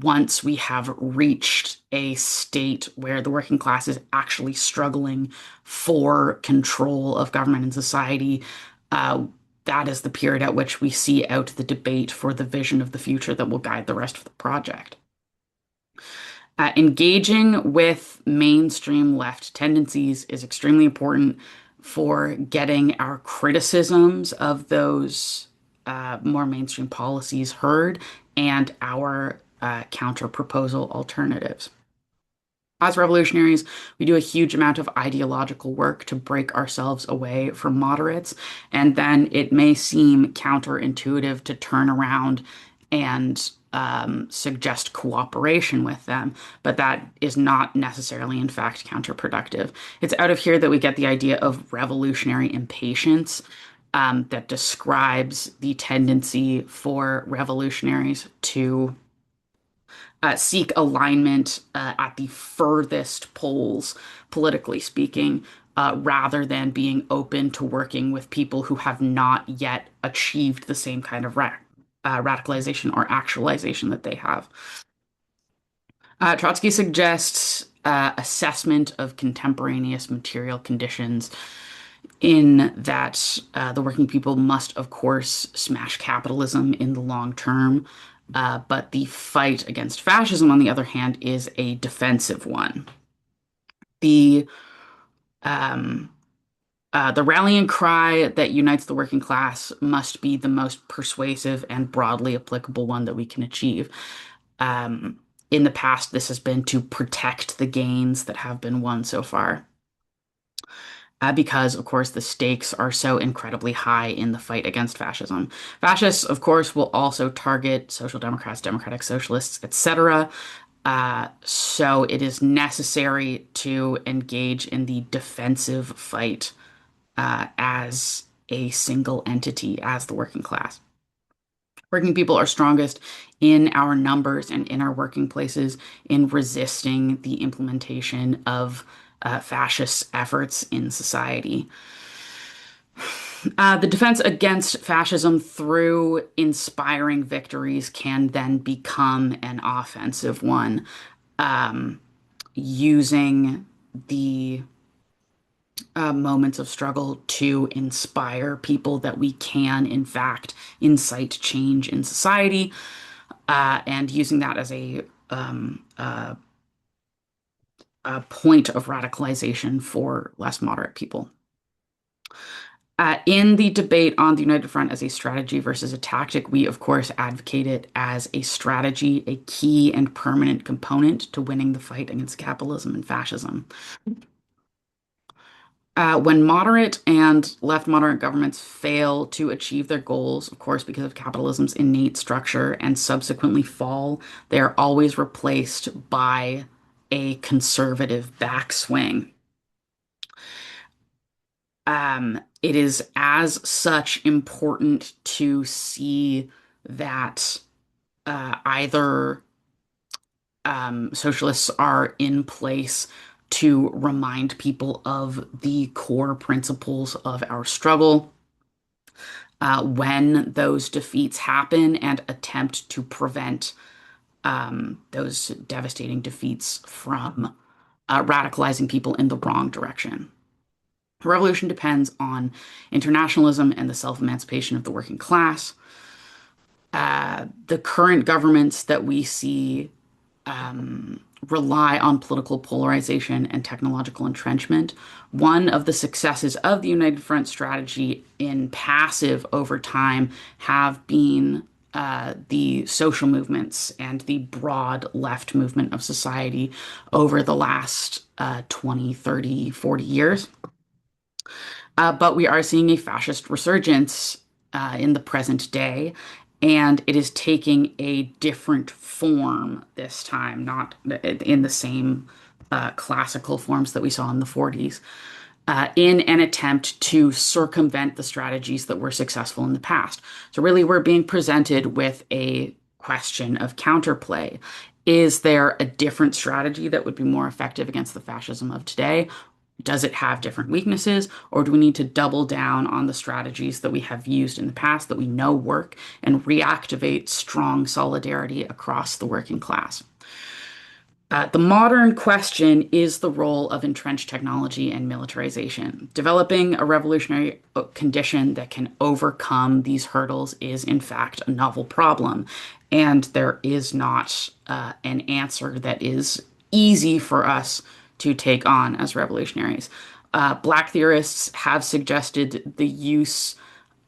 once we have reached a state where the working class is actually struggling for control of government and society, that is the period at which we see out the debate for the vision of the future that will guide the rest of the project. Engaging with mainstream left tendencies is extremely important for getting our criticisms of those more mainstream policies heard and our counter-proposal alternatives. As revolutionaries, we do a huge amount of ideological work to break ourselves away from moderates, and then it may seem counterintuitive to turn around and suggest cooperation with them, but that is not necessarily, in fact, counterproductive. It's out of here that we get the idea of revolutionary impatience, that describes the tendency for revolutionaries to seek alignment at the furthest poles, politically speaking, rather than being open to working with people who have not yet achieved the same kind of radicalization or actualization that they have. Trotsky suggests assessment of contemporaneous material conditions in that the working people must, of course, smash capitalism in the long term. But the fight against fascism, on the other hand, is a defensive one. The um, the rallying cry that unites the working class must be the most persuasive and broadly applicable one that we can achieve. In the past, this has been to protect the gains that have been won so far. Because, of course, the stakes are so incredibly high in the fight against fascism. Fascists, of course, will also target social democrats, democratic socialists, etc. So it is necessary to engage in the defensive fight as a single entity, as the working class. Working people are strongest in our numbers and in our working places in resisting the implementation of fascist efforts in society. The defense against fascism through inspiring victories can then become an offensive one, using the moments of struggle to inspire people that we can, in fact, incite change in society, and using that as a point of radicalization for less moderate people. In the debate on the United Front as a strategy versus a tactic, we, of course, advocate it as a strategy, a key and permanent component to winning the fight against capitalism and fascism. When moderate and left moderate governments fail to achieve their goals, of course, because of capitalism's innate structure, and subsequently fall, they are always replaced by a conservative backswing. It is as such important to see that either socialists are in place to remind people of the core principles of our struggle when those defeats happen, and attempt to prevent those devastating defeats from radicalizing people in the wrong direction. The revolution depends on internationalism and the self-emancipation of the working class. The current governments that we see rely on political polarization and technological entrenchment. One of the successes of the United Front strategy in passive over time have been the social movements and the broad left movement of society over the last 20, 30, 40 years. But we are seeing a fascist resurgence in the present day, and it is taking a different form this time, not in the same classical forms that we saw in the 40s, in an attempt to circumvent the strategies that were successful in the past. So really, we're being presented with a question of counterplay. Is there a different strategy that would be more effective against the fascism of today? Does it have different weaknesses, or do we need to double down on the strategies that we have used in the past that we know work and reactivate strong solidarity across the working class? The modern question is the role of entrenched technology and militarization. Developing a revolutionary condition that can overcome these hurdles is, in fact, a novel problem, and there is not an answer that is easy for us to take on as revolutionaries. Black theorists have suggested the use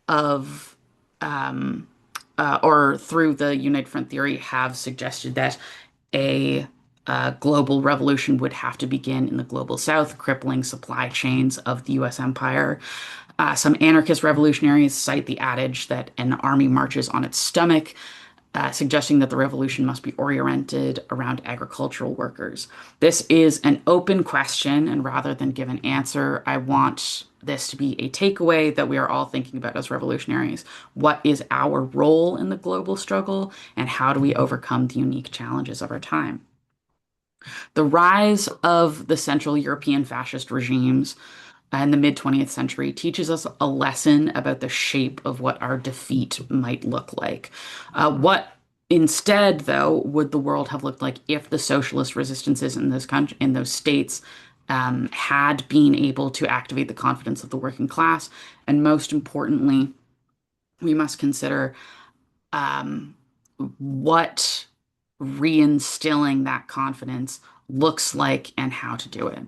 of, or through the United Front theory, have suggested that a global revolution would have to begin in the global south, crippling supply chains of the US empire. Some anarchist revolutionaries cite the adage that an army marches on its stomach, suggesting that the revolution must be oriented around agricultural workers. This is an open question, and rather than give an answer, I want this to be a takeaway that we are all thinking about as revolutionaries. What is our role in the global struggle, and how do we overcome the unique challenges of our time? The rise of the Central European fascist regimes in the mid-20th century teaches us a lesson about the shape of what our defeat might look like. What instead, though, would the world have looked like if the socialist resistances in those states had been able to activate the confidence of the working class. And most importantly, we must consider what reinstilling that confidence looks like and how to do it.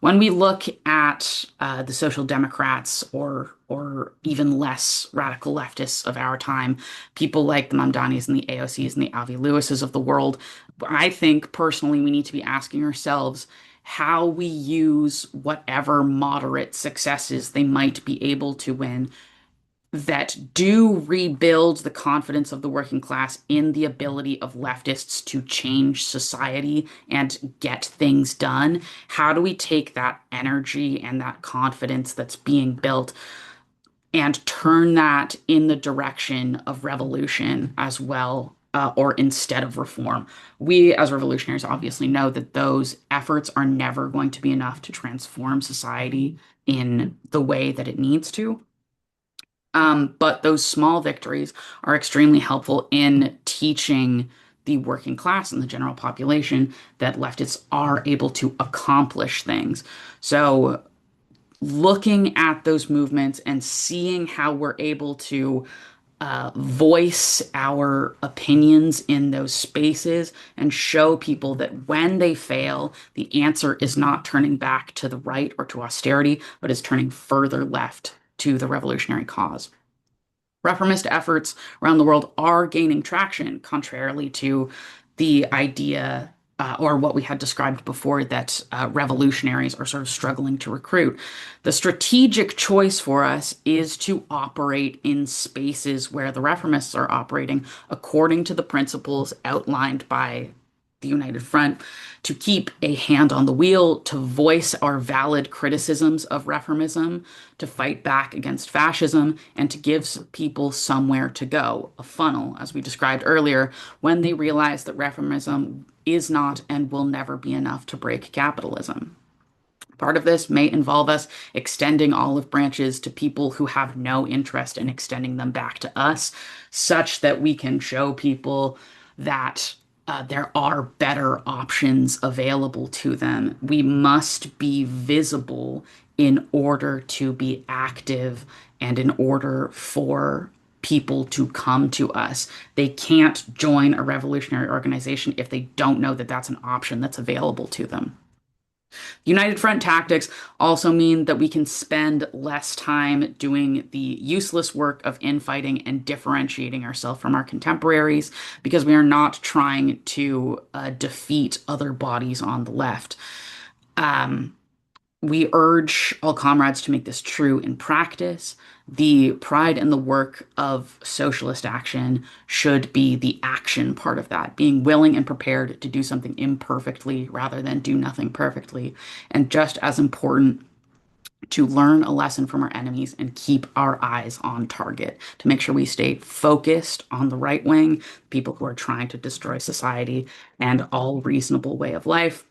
When we look at the social democrats or even less radical leftists of our time, people like the Mamdanis and the AOCs and the Avi Lewises of the world, I think personally we need to be asking ourselves how we use whatever moderate successes they might be able to win that do rebuild the confidence of the working class in the ability of leftists to change society and get things done. How do we take that energy and that confidence that's being built and turn that in the direction of revolution as well, or instead of reform? We, as revolutionaries, obviously know that those efforts are never going to be enough to transform society in the way that it needs to. But those small victories are extremely helpful in teaching the working class and the general population that leftists are able to accomplish things. So, looking at those movements and seeing how we're able to voice our opinions in those spaces and show people that when they fail, the answer is not turning back to the right or to austerity, but is turning further left to the revolutionary cause. Reformist efforts around the world are gaining traction, contrarily to the idea or what we had described before that revolutionaries are sort of struggling to recruit. The strategic choice for us is to operate in spaces where the reformists are operating according to the principles outlined by the United Front, to keep a hand on the wheel, to voice our valid criticisms of reformism, to fight back against fascism, and to give people somewhere to go, a funnel, as we described earlier, when they realize that reformism is not and will never be enough to break capitalism. Part of this may involve us extending olive branches to people who have no interest in extending them back to us, such that we can show people that there are better options available to them. We must be visible in order to be active and in order for people to come to us. They can't join a revolutionary organization if they don't know that that's an option that's available to them. United Front tactics also mean that we can spend less time doing the useless work of infighting and differentiating ourselves from our contemporaries because we are not trying to defeat other bodies on the left. We urge all comrades to make this true in practice. The pride in the work of socialist action should be the action part of that, being willing and prepared to do something imperfectly rather than do nothing perfectly. And just as important, to learn a lesson from our enemies and keep our eyes on target, to make sure we stay focused on the right wing, people who are trying to destroy society and all reasonable way of life.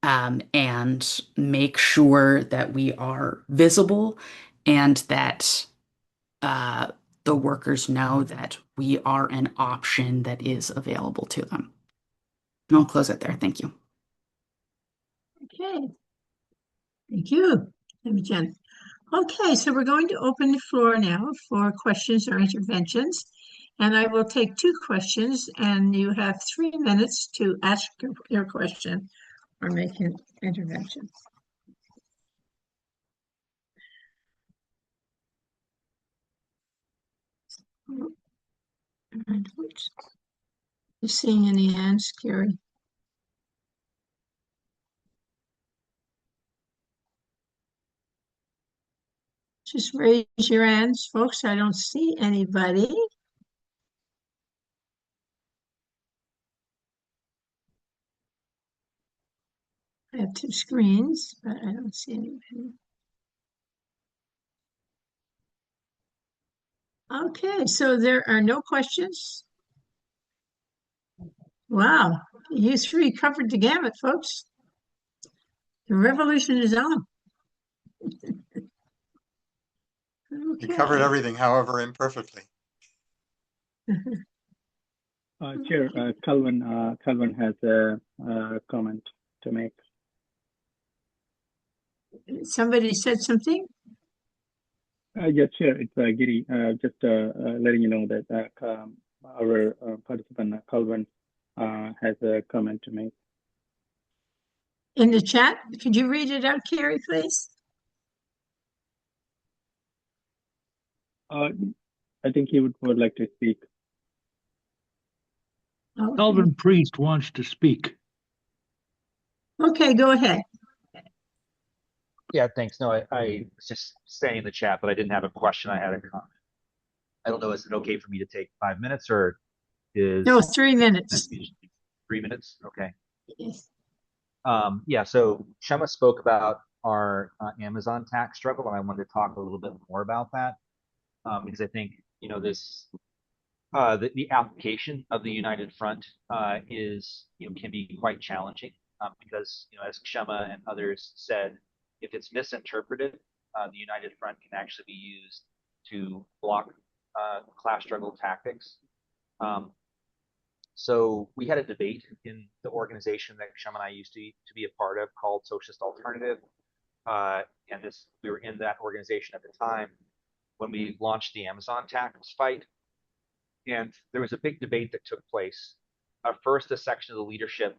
And make sure that we are visible and that the workers know that we are an option that is available to them. And I'll close it there. Thank you. Okay. Thank you, Imogen. Okay, so we're going to open the floor now for questions or interventions. And I will take 2 questions, and you have 3 minutes to ask your question or make an intervention. You seeing any hands, Carrie? Just raise your hands, folks. I don't see anybody. I have 2 screens, but I don't see anybody. Okay, so there are no questions. Wow, you 3 covered the gamut, folks. The revolution is on. You covered everything, however imperfectly. Chair, Calvin has a comment to make. somebody said something? Yes, sure. It's Giri. Just letting you know that our participant, Calvin, has a comment to make. In the chat? Could you read it out, Carrie, please? I think he would like to speak. Okay. Calvin Priest wants to speak. Okay, go ahead. Yeah, thanks. No, I was just saying in the chat, but I didn't have a question. I had a comment. I don't know, is it okay for me to take 5 minutes or is No, 3 minutes. 3 minutes? Okay. Yes. Yeah, so Kshama spoke about our Amazon tax struggle, and I wanted to talk a little bit more about that because I think, you know, this the application of the United Front is, you know, can be quite challenging because, you know, as Kshama and others said, if it's misinterpreted, the United Front can actually be used to block class struggle tactics. So we had a debate in the organization that Kshama and I used to be a part of called Socialist Alternative. And we were in that organization at the time when we launched the Amazon tax fight. And there was a big debate that took place. First, a section of the leadership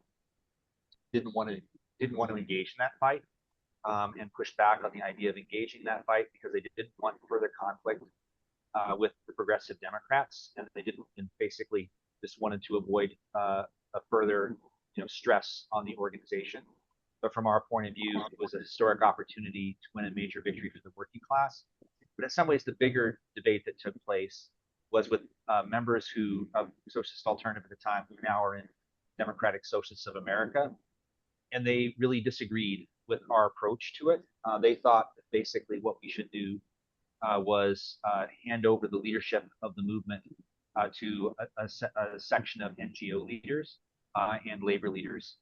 didn't want to engage in that fight and pushed back on the idea of engaging in that fight because they didn't want further conflict with the progressive Democrats, and they didn't, and basically just wanted to avoid a further, you know, stress on the organization. But from our point of view, it was a historic opportunity to win a major victory for the working class. But in some ways, the bigger debate that took place was with members of Socialist Alternative at the time, who now are in Democratic Socialists of America, and they really disagreed with our approach to it. They thought that basically what we should do was hand over the leadership of the movement to a section of NGO leaders and labor leaders.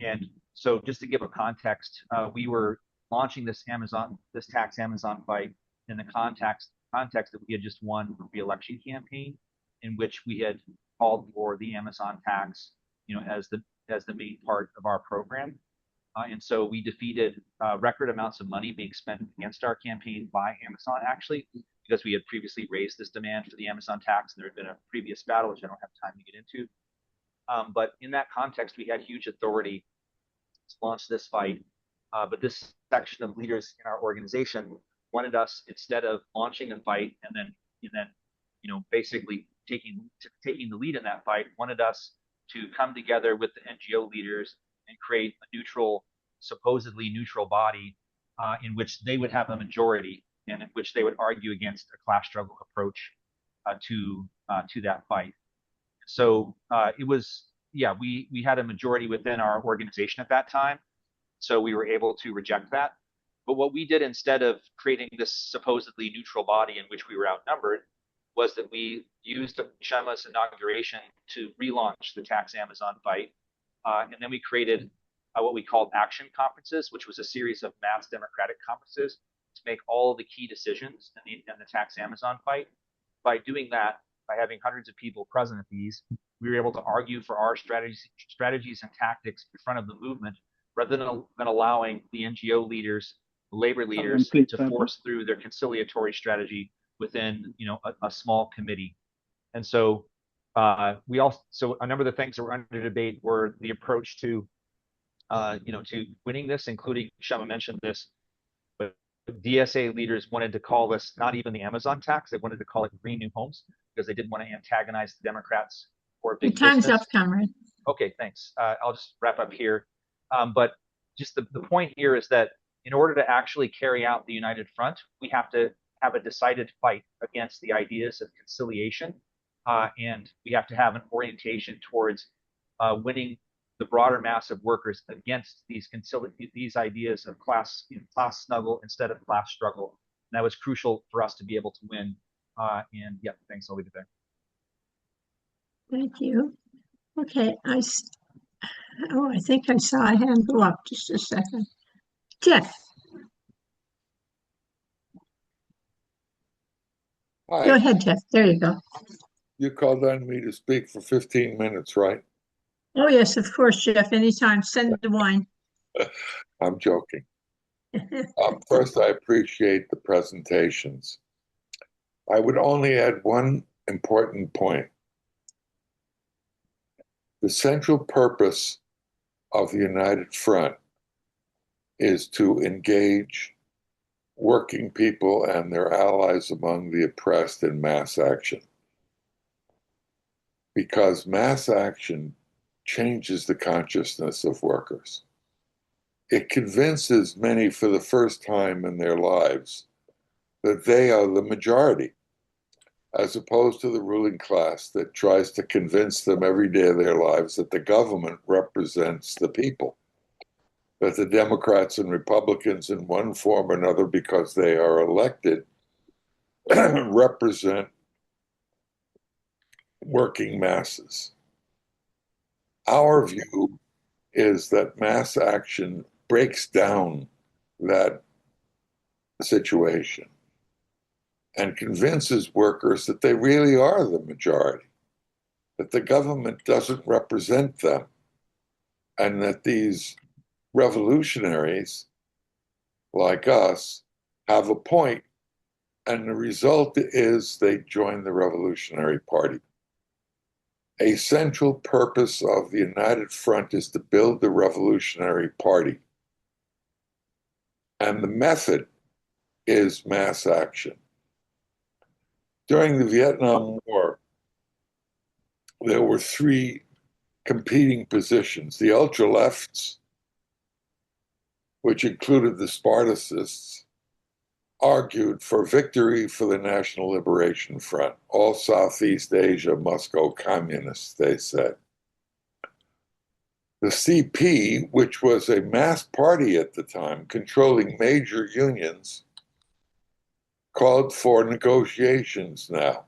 And so just to give a context, we were launching this tax Amazon fight in the context that we had just won a re-election campaign in which we had called for the Amazon tax, you know, as the main part of our program. And so we defeated record amounts of money being spent against our campaign by Amazon, actually, because we had previously raised this demand for the Amazon tax, and there had been a previous battle, which I don't have time to get into. But in that context, we had huge authority to launch this fight. But this section of leaders in our organization wanted us, instead of launching a fight and then you know, basically taking the lead in that fight, wanted us to come together with the NGO leaders and create a neutral, supposedly neutral body in which they would have a majority and in which they would argue against a class struggle approach to that fight. So it was, yeah, we had a majority within our organization at that time, so we were able to reject that. But what we did instead of creating this supposedly neutral body in which we were outnumbered was that we used Kshama's inauguration to relaunch the tax Amazon fight. And then we created what we called action conferences, which was a series of mass democratic conferences to make all the key decisions in the tax Amazon fight. By doing that, by having hundreds of people present at these, we were able to argue for our strategies and tactics in front of the movement, rather than allowing the NGO leaders, labor leaders, to force through their conciliatory strategy within, you know, a small committee. And so so a number of the things that were under debate were the approach to, you know, to winning this, including Kshama mentioned this, but DSA leaders wanted to call this not even the Amazon tax; they wanted to call it Green New Homes because they didn't want to antagonize the Democrats or big business. Time's up, Cameron. Okay, thanks. I'll just wrap up here. But just the point here is that in order to actually carry out the United Front, we have to have a decided fight against the ideas of conciliation, and we have to have an orientation towards winning the broader mass of workers against these ideas of class snuggle instead of class struggle. And that was crucial for us to be able to win. And yeah, thanks. I'll leave it there. Thank you. Okay, I think I saw a hand go up. Just a second. Jeff. Hi. Go ahead, Jeff. There you go. You called on me to speak for 15 minutes, right? Oh, yes, of course, Jeff. Anytime. Send the wine. I'm joking. First, I appreciate the presentations. I would only add one important point. The central purpose of the United Front is to engage working people and their allies among the oppressed in mass action. Because mass action changes the consciousness of workers. It convinces many for the first time in their lives that they are the majority, as opposed to the ruling class that tries to convince them every day of their lives that the government represents the people, that the Democrats and Republicans in one form or another, because they are elected, represent working masses. Our view is that mass action breaks down that situation and convinces workers that they really are the majority, that the government doesn't represent them, and that these revolutionaries like us have a point, and the result is they join the Revolutionary Party. A central purpose of the United Front is to build the Revolutionary Party. And the method is mass action. During the Vietnam War, there were three competing positions. The ultra-lefts, which included the Spartacists, argued for victory for the National Liberation Front. All Southeast Asia must go communist, they said. The CP, which was a mass party at the time, controlling major unions, called for negotiations now.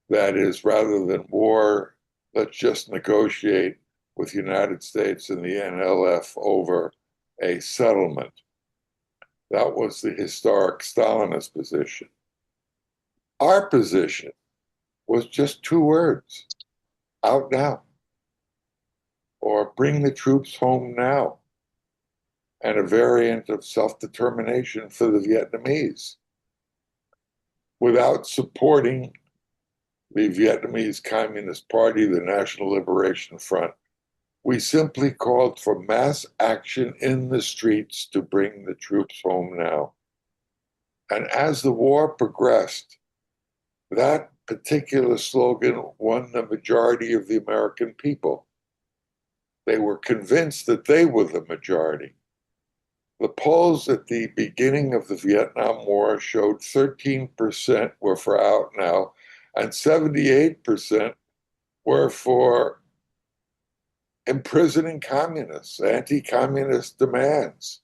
That is, rather than war, let's just negotiate with the United States and the NLF over a settlement. That was the historic Stalinist position. Our position was just two words: out now, or bring the troops home now, and a variant of self-determination for the Vietnamese, without supporting the Vietnamese Communist Party, the National Liberation Front. We simply called for mass action in the streets to bring the troops home now. And as the war progressed, that particular slogan won the majority of the American people. They were convinced that they were the majority. The polls at the beginning of the Vietnam War showed 13% were for out now, and 78% were for imprisoning communists, anti-communist demands,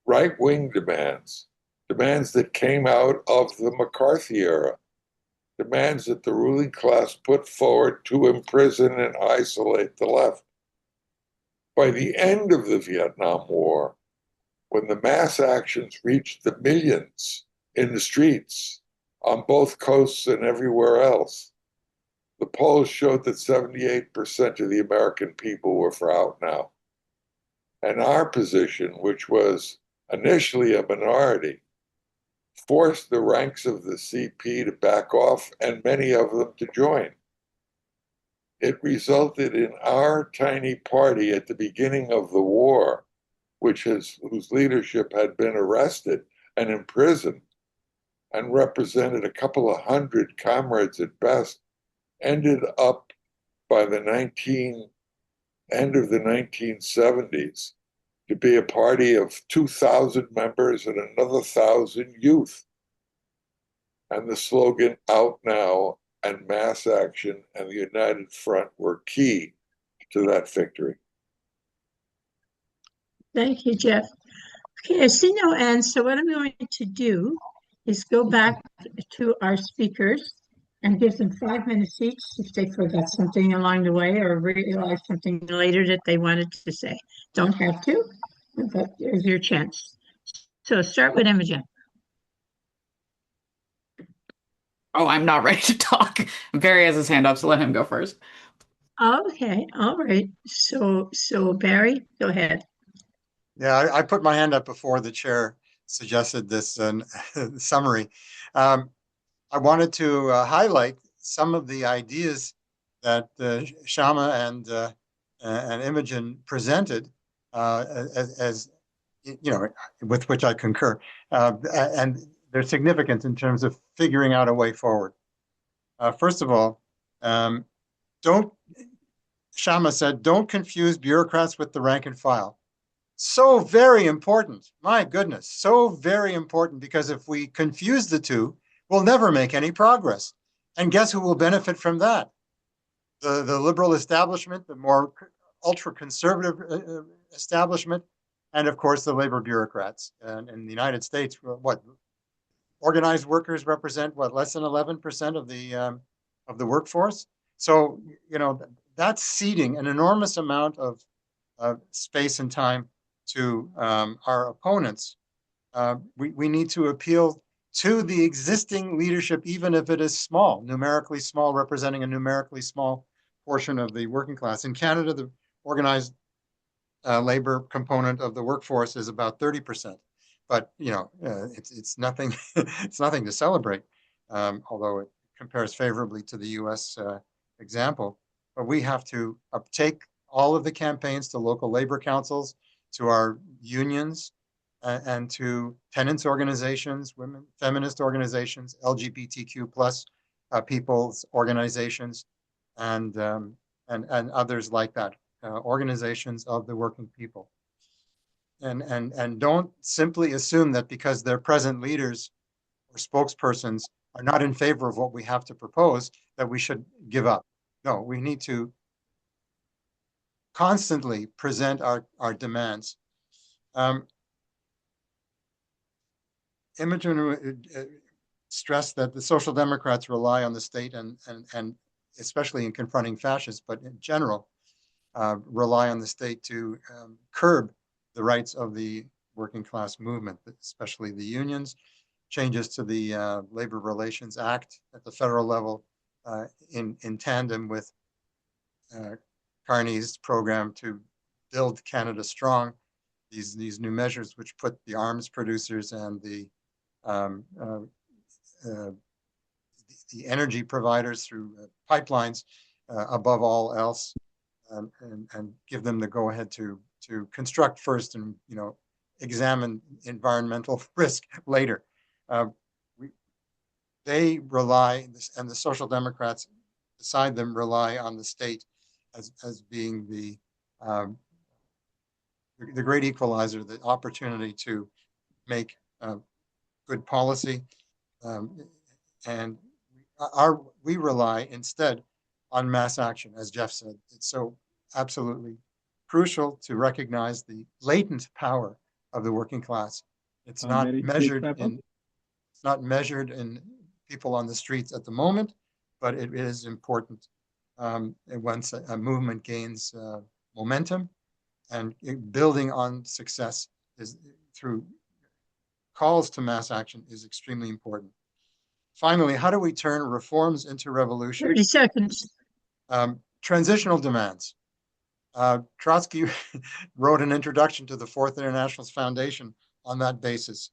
right-wing demands, demands that came out of the McCarthy era, demands that the ruling class put forward to imprison and isolate the left. By the end of the Vietnam War, when the mass actions reached the millions in the streets on both coasts and everywhere else, the polls showed that 78% of the American people were for out now. And our position, which was initially a minority, forced the ranks of the CP to back off and many of them to join. It resulted in our tiny party at the beginning of the war, whose leadership had been arrested and imprisoned and represented a couple of hundred comrades at best, ended up by the end of the 1970s to be a party of 2,000 members and another 1,000 youth. And the slogan "Out Now" and mass action and the United Front were key to that victory. Thank you, Jeff. Okay, I see no end, so what I'm going to do is go back to our speakers and give them 5 minutes each if they forgot something along the way or realized something later that they wanted to say. Don't have to, but there's your chance. So start with Imogen. Oh, I'm not ready to talk. Barry has his hand up, so let him go first. Okay, all right. So Barry, go ahead. Yeah, I put my hand up before the chair suggested this summary. I wanted to highlight some of the ideas that Kshama and Imogen presented as you know, with which I concur, and they're significant in terms of figuring out a way forward. First of all, don't Kshama said, don't confuse bureaucrats with the rank and file. So very important. My goodness, so very important, because if we confuse the two, we'll never make any progress. And guess who will benefit from that? The liberal establishment, the more ultra-conservative establishment, and of course the labor bureaucrats. And in the United States, what organized workers represent? What, less than 11% of the workforce? So that's ceding an enormous amount of space and time to our opponents. We need to appeal to the existing leadership, even if it is small, numerically small, representing a numerically small portion of the working class. In Canada, the organized labor component of the workforce is about 30%. But it's nothing. It's nothing to celebrate, although it compares favorably to the U.S. Example. But we have to take all of the campaigns to local labor councils, to our unions, and to tenants organizations, women, feminist organizations, LGBTQ plus people's organizations, and others like that, organizations of the working people. And don't simply assume that because their present leaders or spokespersons are not in favor of what we have to propose, that we should give up. No, we need to constantly present our demands. Imogen stressed that the Social Democrats rely on the state and especially in confronting fascists, but in general, rely on the state to curb the rights of the working class movement, especially the unions. Changes to the Labor Relations Act at the federal level in tandem with Carney's program to build Canada strong. These new measures, which put the arms producers and the energy providers through pipelines above all else, and give them the go-ahead to construct first and examine environmental risk later. They rely, and the Social Democrats beside them rely on the state as being the great equalizer, the opportunity to make good policy, and we rely instead on mass action, as Jeff said. It's so absolutely crucial to recognize the latent power of the working class. It's not measured in people on the streets at the moment, but it is important once a movement gains momentum, and building on success is through calls to mass action is extremely important. Finally, how do we turn reforms into revolution? 30 seconds. Transitional demands. Trotsky wrote an introduction to the Fourth Internationalist Foundation on that basis.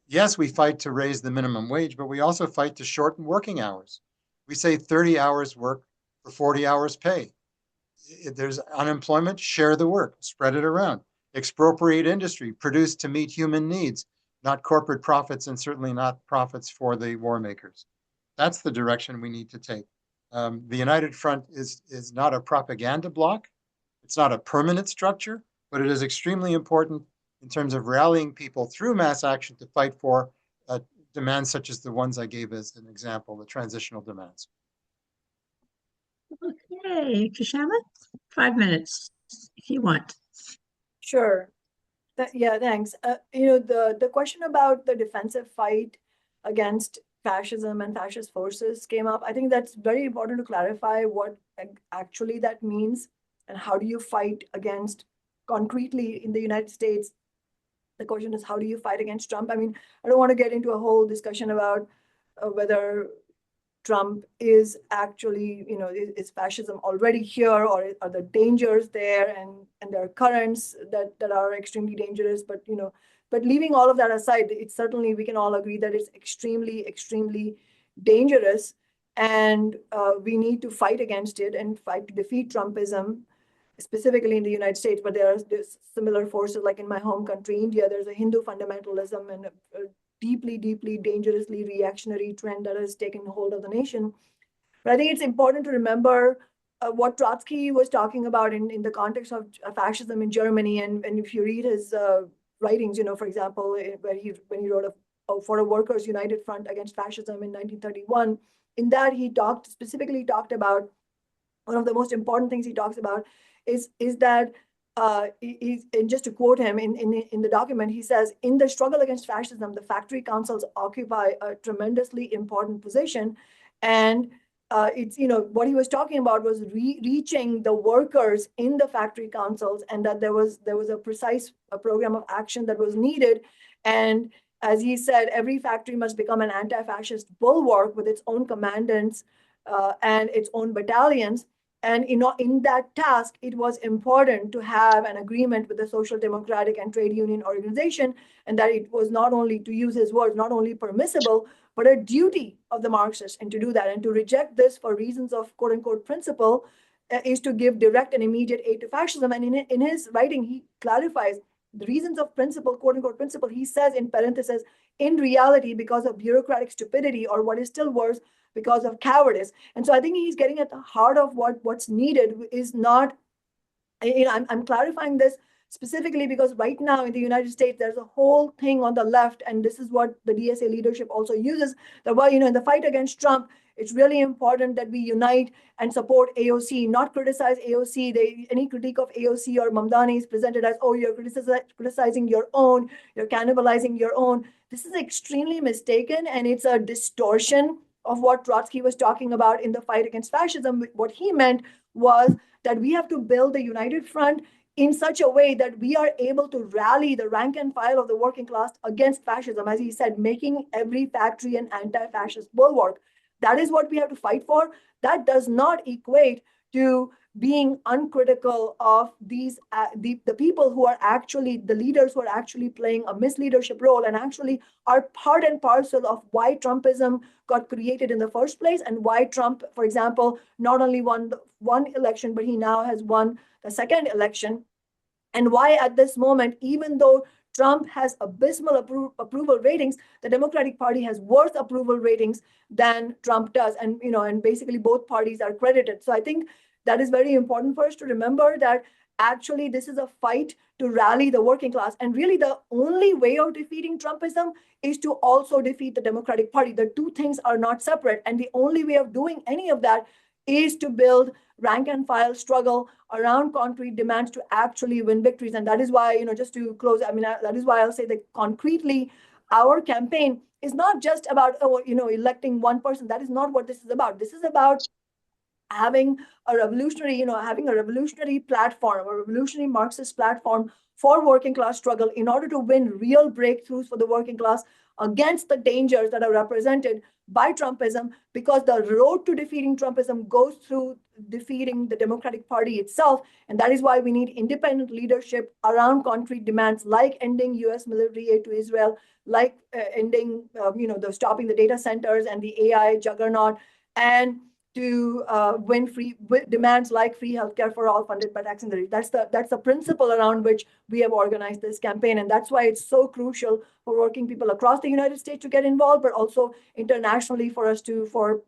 Yes, we fight to raise the minimum wage, but we also fight to shorten working hours. We say 30 hours work for 40 hours pay. If there's unemployment, share the work, spread it around. Expropriate industry, produce to meet human needs, not corporate profits, and certainly not profits for the war makers. That's the direction we need to take. The United Front is not a propaganda bloc. It's not a permanent structure, but it is extremely important in terms of rallying people through mass action to fight for demands such as the ones I gave as an example, the transitional demands. Okay, Kshama, 5 minutes if you want. Sure. Yeah, thanks. The question about the defensive fight against fascism and fascist forces came up. I think that's very important to clarify what actually that means and how do you fight against concretely in the United States. The question is, how do you fight against Trump? I mean, I don't want to get into a whole discussion about whether Trump is actually, is fascism already here, or are the dangers there, and there are currents that are extremely dangerous. But leaving all of that aside, it's certainly, we can all agree that it's extremely, extremely dangerous, and we need to fight against it and fight to defeat Trumpism, specifically in the United States. But there's similar forces, like in my home country, India. There's a Hindu fundamentalism and a deeply, deeply dangerously reactionary trend that has taken hold of the nation. But I think it's important to remember what Trotsky was talking about in the context of fascism in Germany. And if you read his writings, for example, when he wrote for a Workers' United Front against Fascism in 1931, in that he specifically talked about, one of the most important things he talks about is that, and just to quote him in the document, he says, in the struggle against fascism, the factory councils occupy a tremendously important position. And it's, what he was talking about was reaching the workers in the factory councils, and that there was a precise program of action that was needed. And as he said, every factory must become an anti-fascist bulwark with its own commandants and its own battalions. And in that task, it was important to have an agreement with the Social Democratic and Trade Union organization, and that it was not only, to use his words, not only permissible, but a duty of the Marxists, and to do that. And to reject this for reasons of quote unquote principle is to give direct and immediate aid to fascism. And in his writing, he clarifies the reasons of principle, quote unquote principle. He says in parentheses, in reality, because of bureaucratic stupidity, or what is still worse, because of cowardice. And so I think he's getting at the heart of what's needed is not, I'm clarifying this specifically because right now in the United States, there's a whole thing on the left, and this is what the DSA leadership also uses, that, well, in the fight against Trump, it's really important that we unite and support AOC, not criticize AOC. Any critique of AOC or Mamdani is presented as, oh, you're criticizing your own, you're cannibalizing your own. This is extremely mistaken, and it's a distortion of what Trotsky was talking about in the fight against fascism. What he meant was that we have to build the united front in such a way that we are able to rally the rank and file of the working class against fascism, as he said, making every factory an anti-fascist bulwark. That is what we have to fight for. That does not equate to being uncritical of these the people who are actually the leaders, who are actually playing a misleadership role and actually are part and parcel of why Trumpism got created in the first place, and why Trump, for example, not only won one election, but he now has won the second election, and why at this moment, even though Trump has abysmal approval ratings, the Democratic Party has worse approval ratings than Trump does, and basically both parties are credited. So I think that is very important for us to remember, that actually this is a fight to rally the working class. And really the only way of defeating Trumpism is to also defeat the Democratic Party. The two things are not separate. And the only way of doing any of that is to build rank and file struggle around concrete demands to actually win victories. And that is why, just to close, that is why I'll say that concretely, our campaign is not just about, electing one person. That is not what this is about. This is about having a revolutionary platform, a revolutionary Marxist platform for working class struggle in order to win real breakthroughs for the working class against the dangers that are represented by Trumpism, because the road to defeating Trumpism goes through defeating the Democratic Party itself. And that is why we need independent leadership around concrete demands, like ending US military aid to Israel, like ending, stopping the data centers and the AI juggernaut, and to win demands like free healthcare for all funded by taxing the rich. That's the principle around which we have organized this campaign, and that's why it's so crucial for working people across the United States to get involved, but also internationally for us to for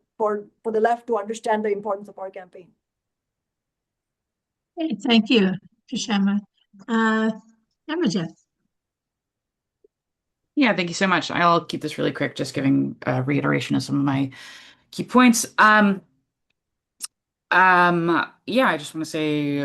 the left to understand the importance of our campaign. Okay, thank you, Kshama. Imogen. Yeah, thank you so much. I'll keep this really quick, just giving a reiteration of some of my key points. Yeah, I just want to say,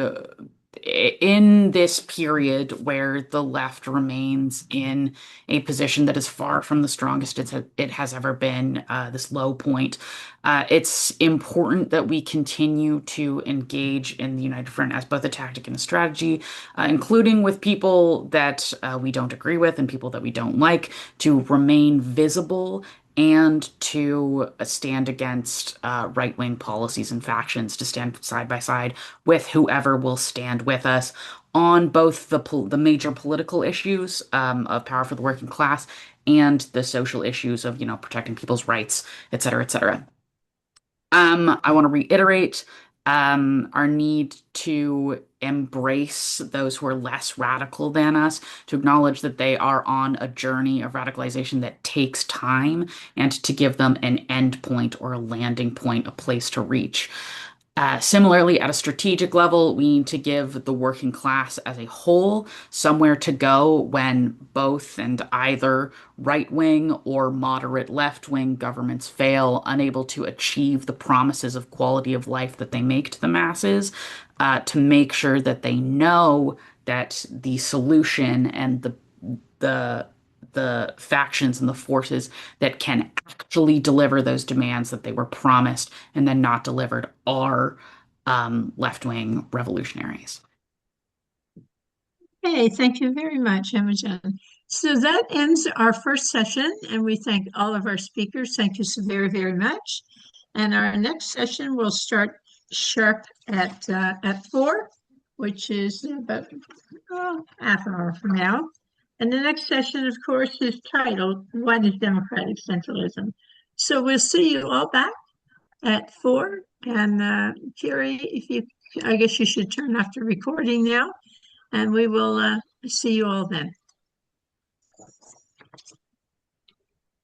in this period where the left remains in a position that is far from the strongest it has ever been, this low point, it's important that we continue to engage in the United Front as both a tactic and a strategy, including with people that we don't agree with and people that we don't like, to remain visible and to stand against right-wing policies and factions, to stand side by side with whoever will stand with us on both the major political issues of power for the working class and the social issues of, protecting people's rights, et cetera, et cetera. I want to reiterate our need to embrace those who are less radical than us, to acknowledge that they are on a journey of radicalization that takes time, and to give them an end point or a landing point, a place to reach. Similarly, at a strategic level, we need to give the working class as a whole somewhere to go when both and either right-wing or moderate left-wing governments fail, unable to achieve the promises of quality of life that they make to the masses, to make sure that they know that the solution and the factions and the forces that can actually deliver those demands that they were promised and then not delivered are left-wing revolutionaries. Okay, thank you very much, Imogen. So that ends our first session, and we thank all of our speakers. Thank you so very, very much. And our next session will start sharp at 4, which is about half an hour from now. And the next session, of course, is titled, What is Democratic Centralism? So we'll see you all back at 4. And Jerry, I guess you should turn off the recording now, and we will see you all then.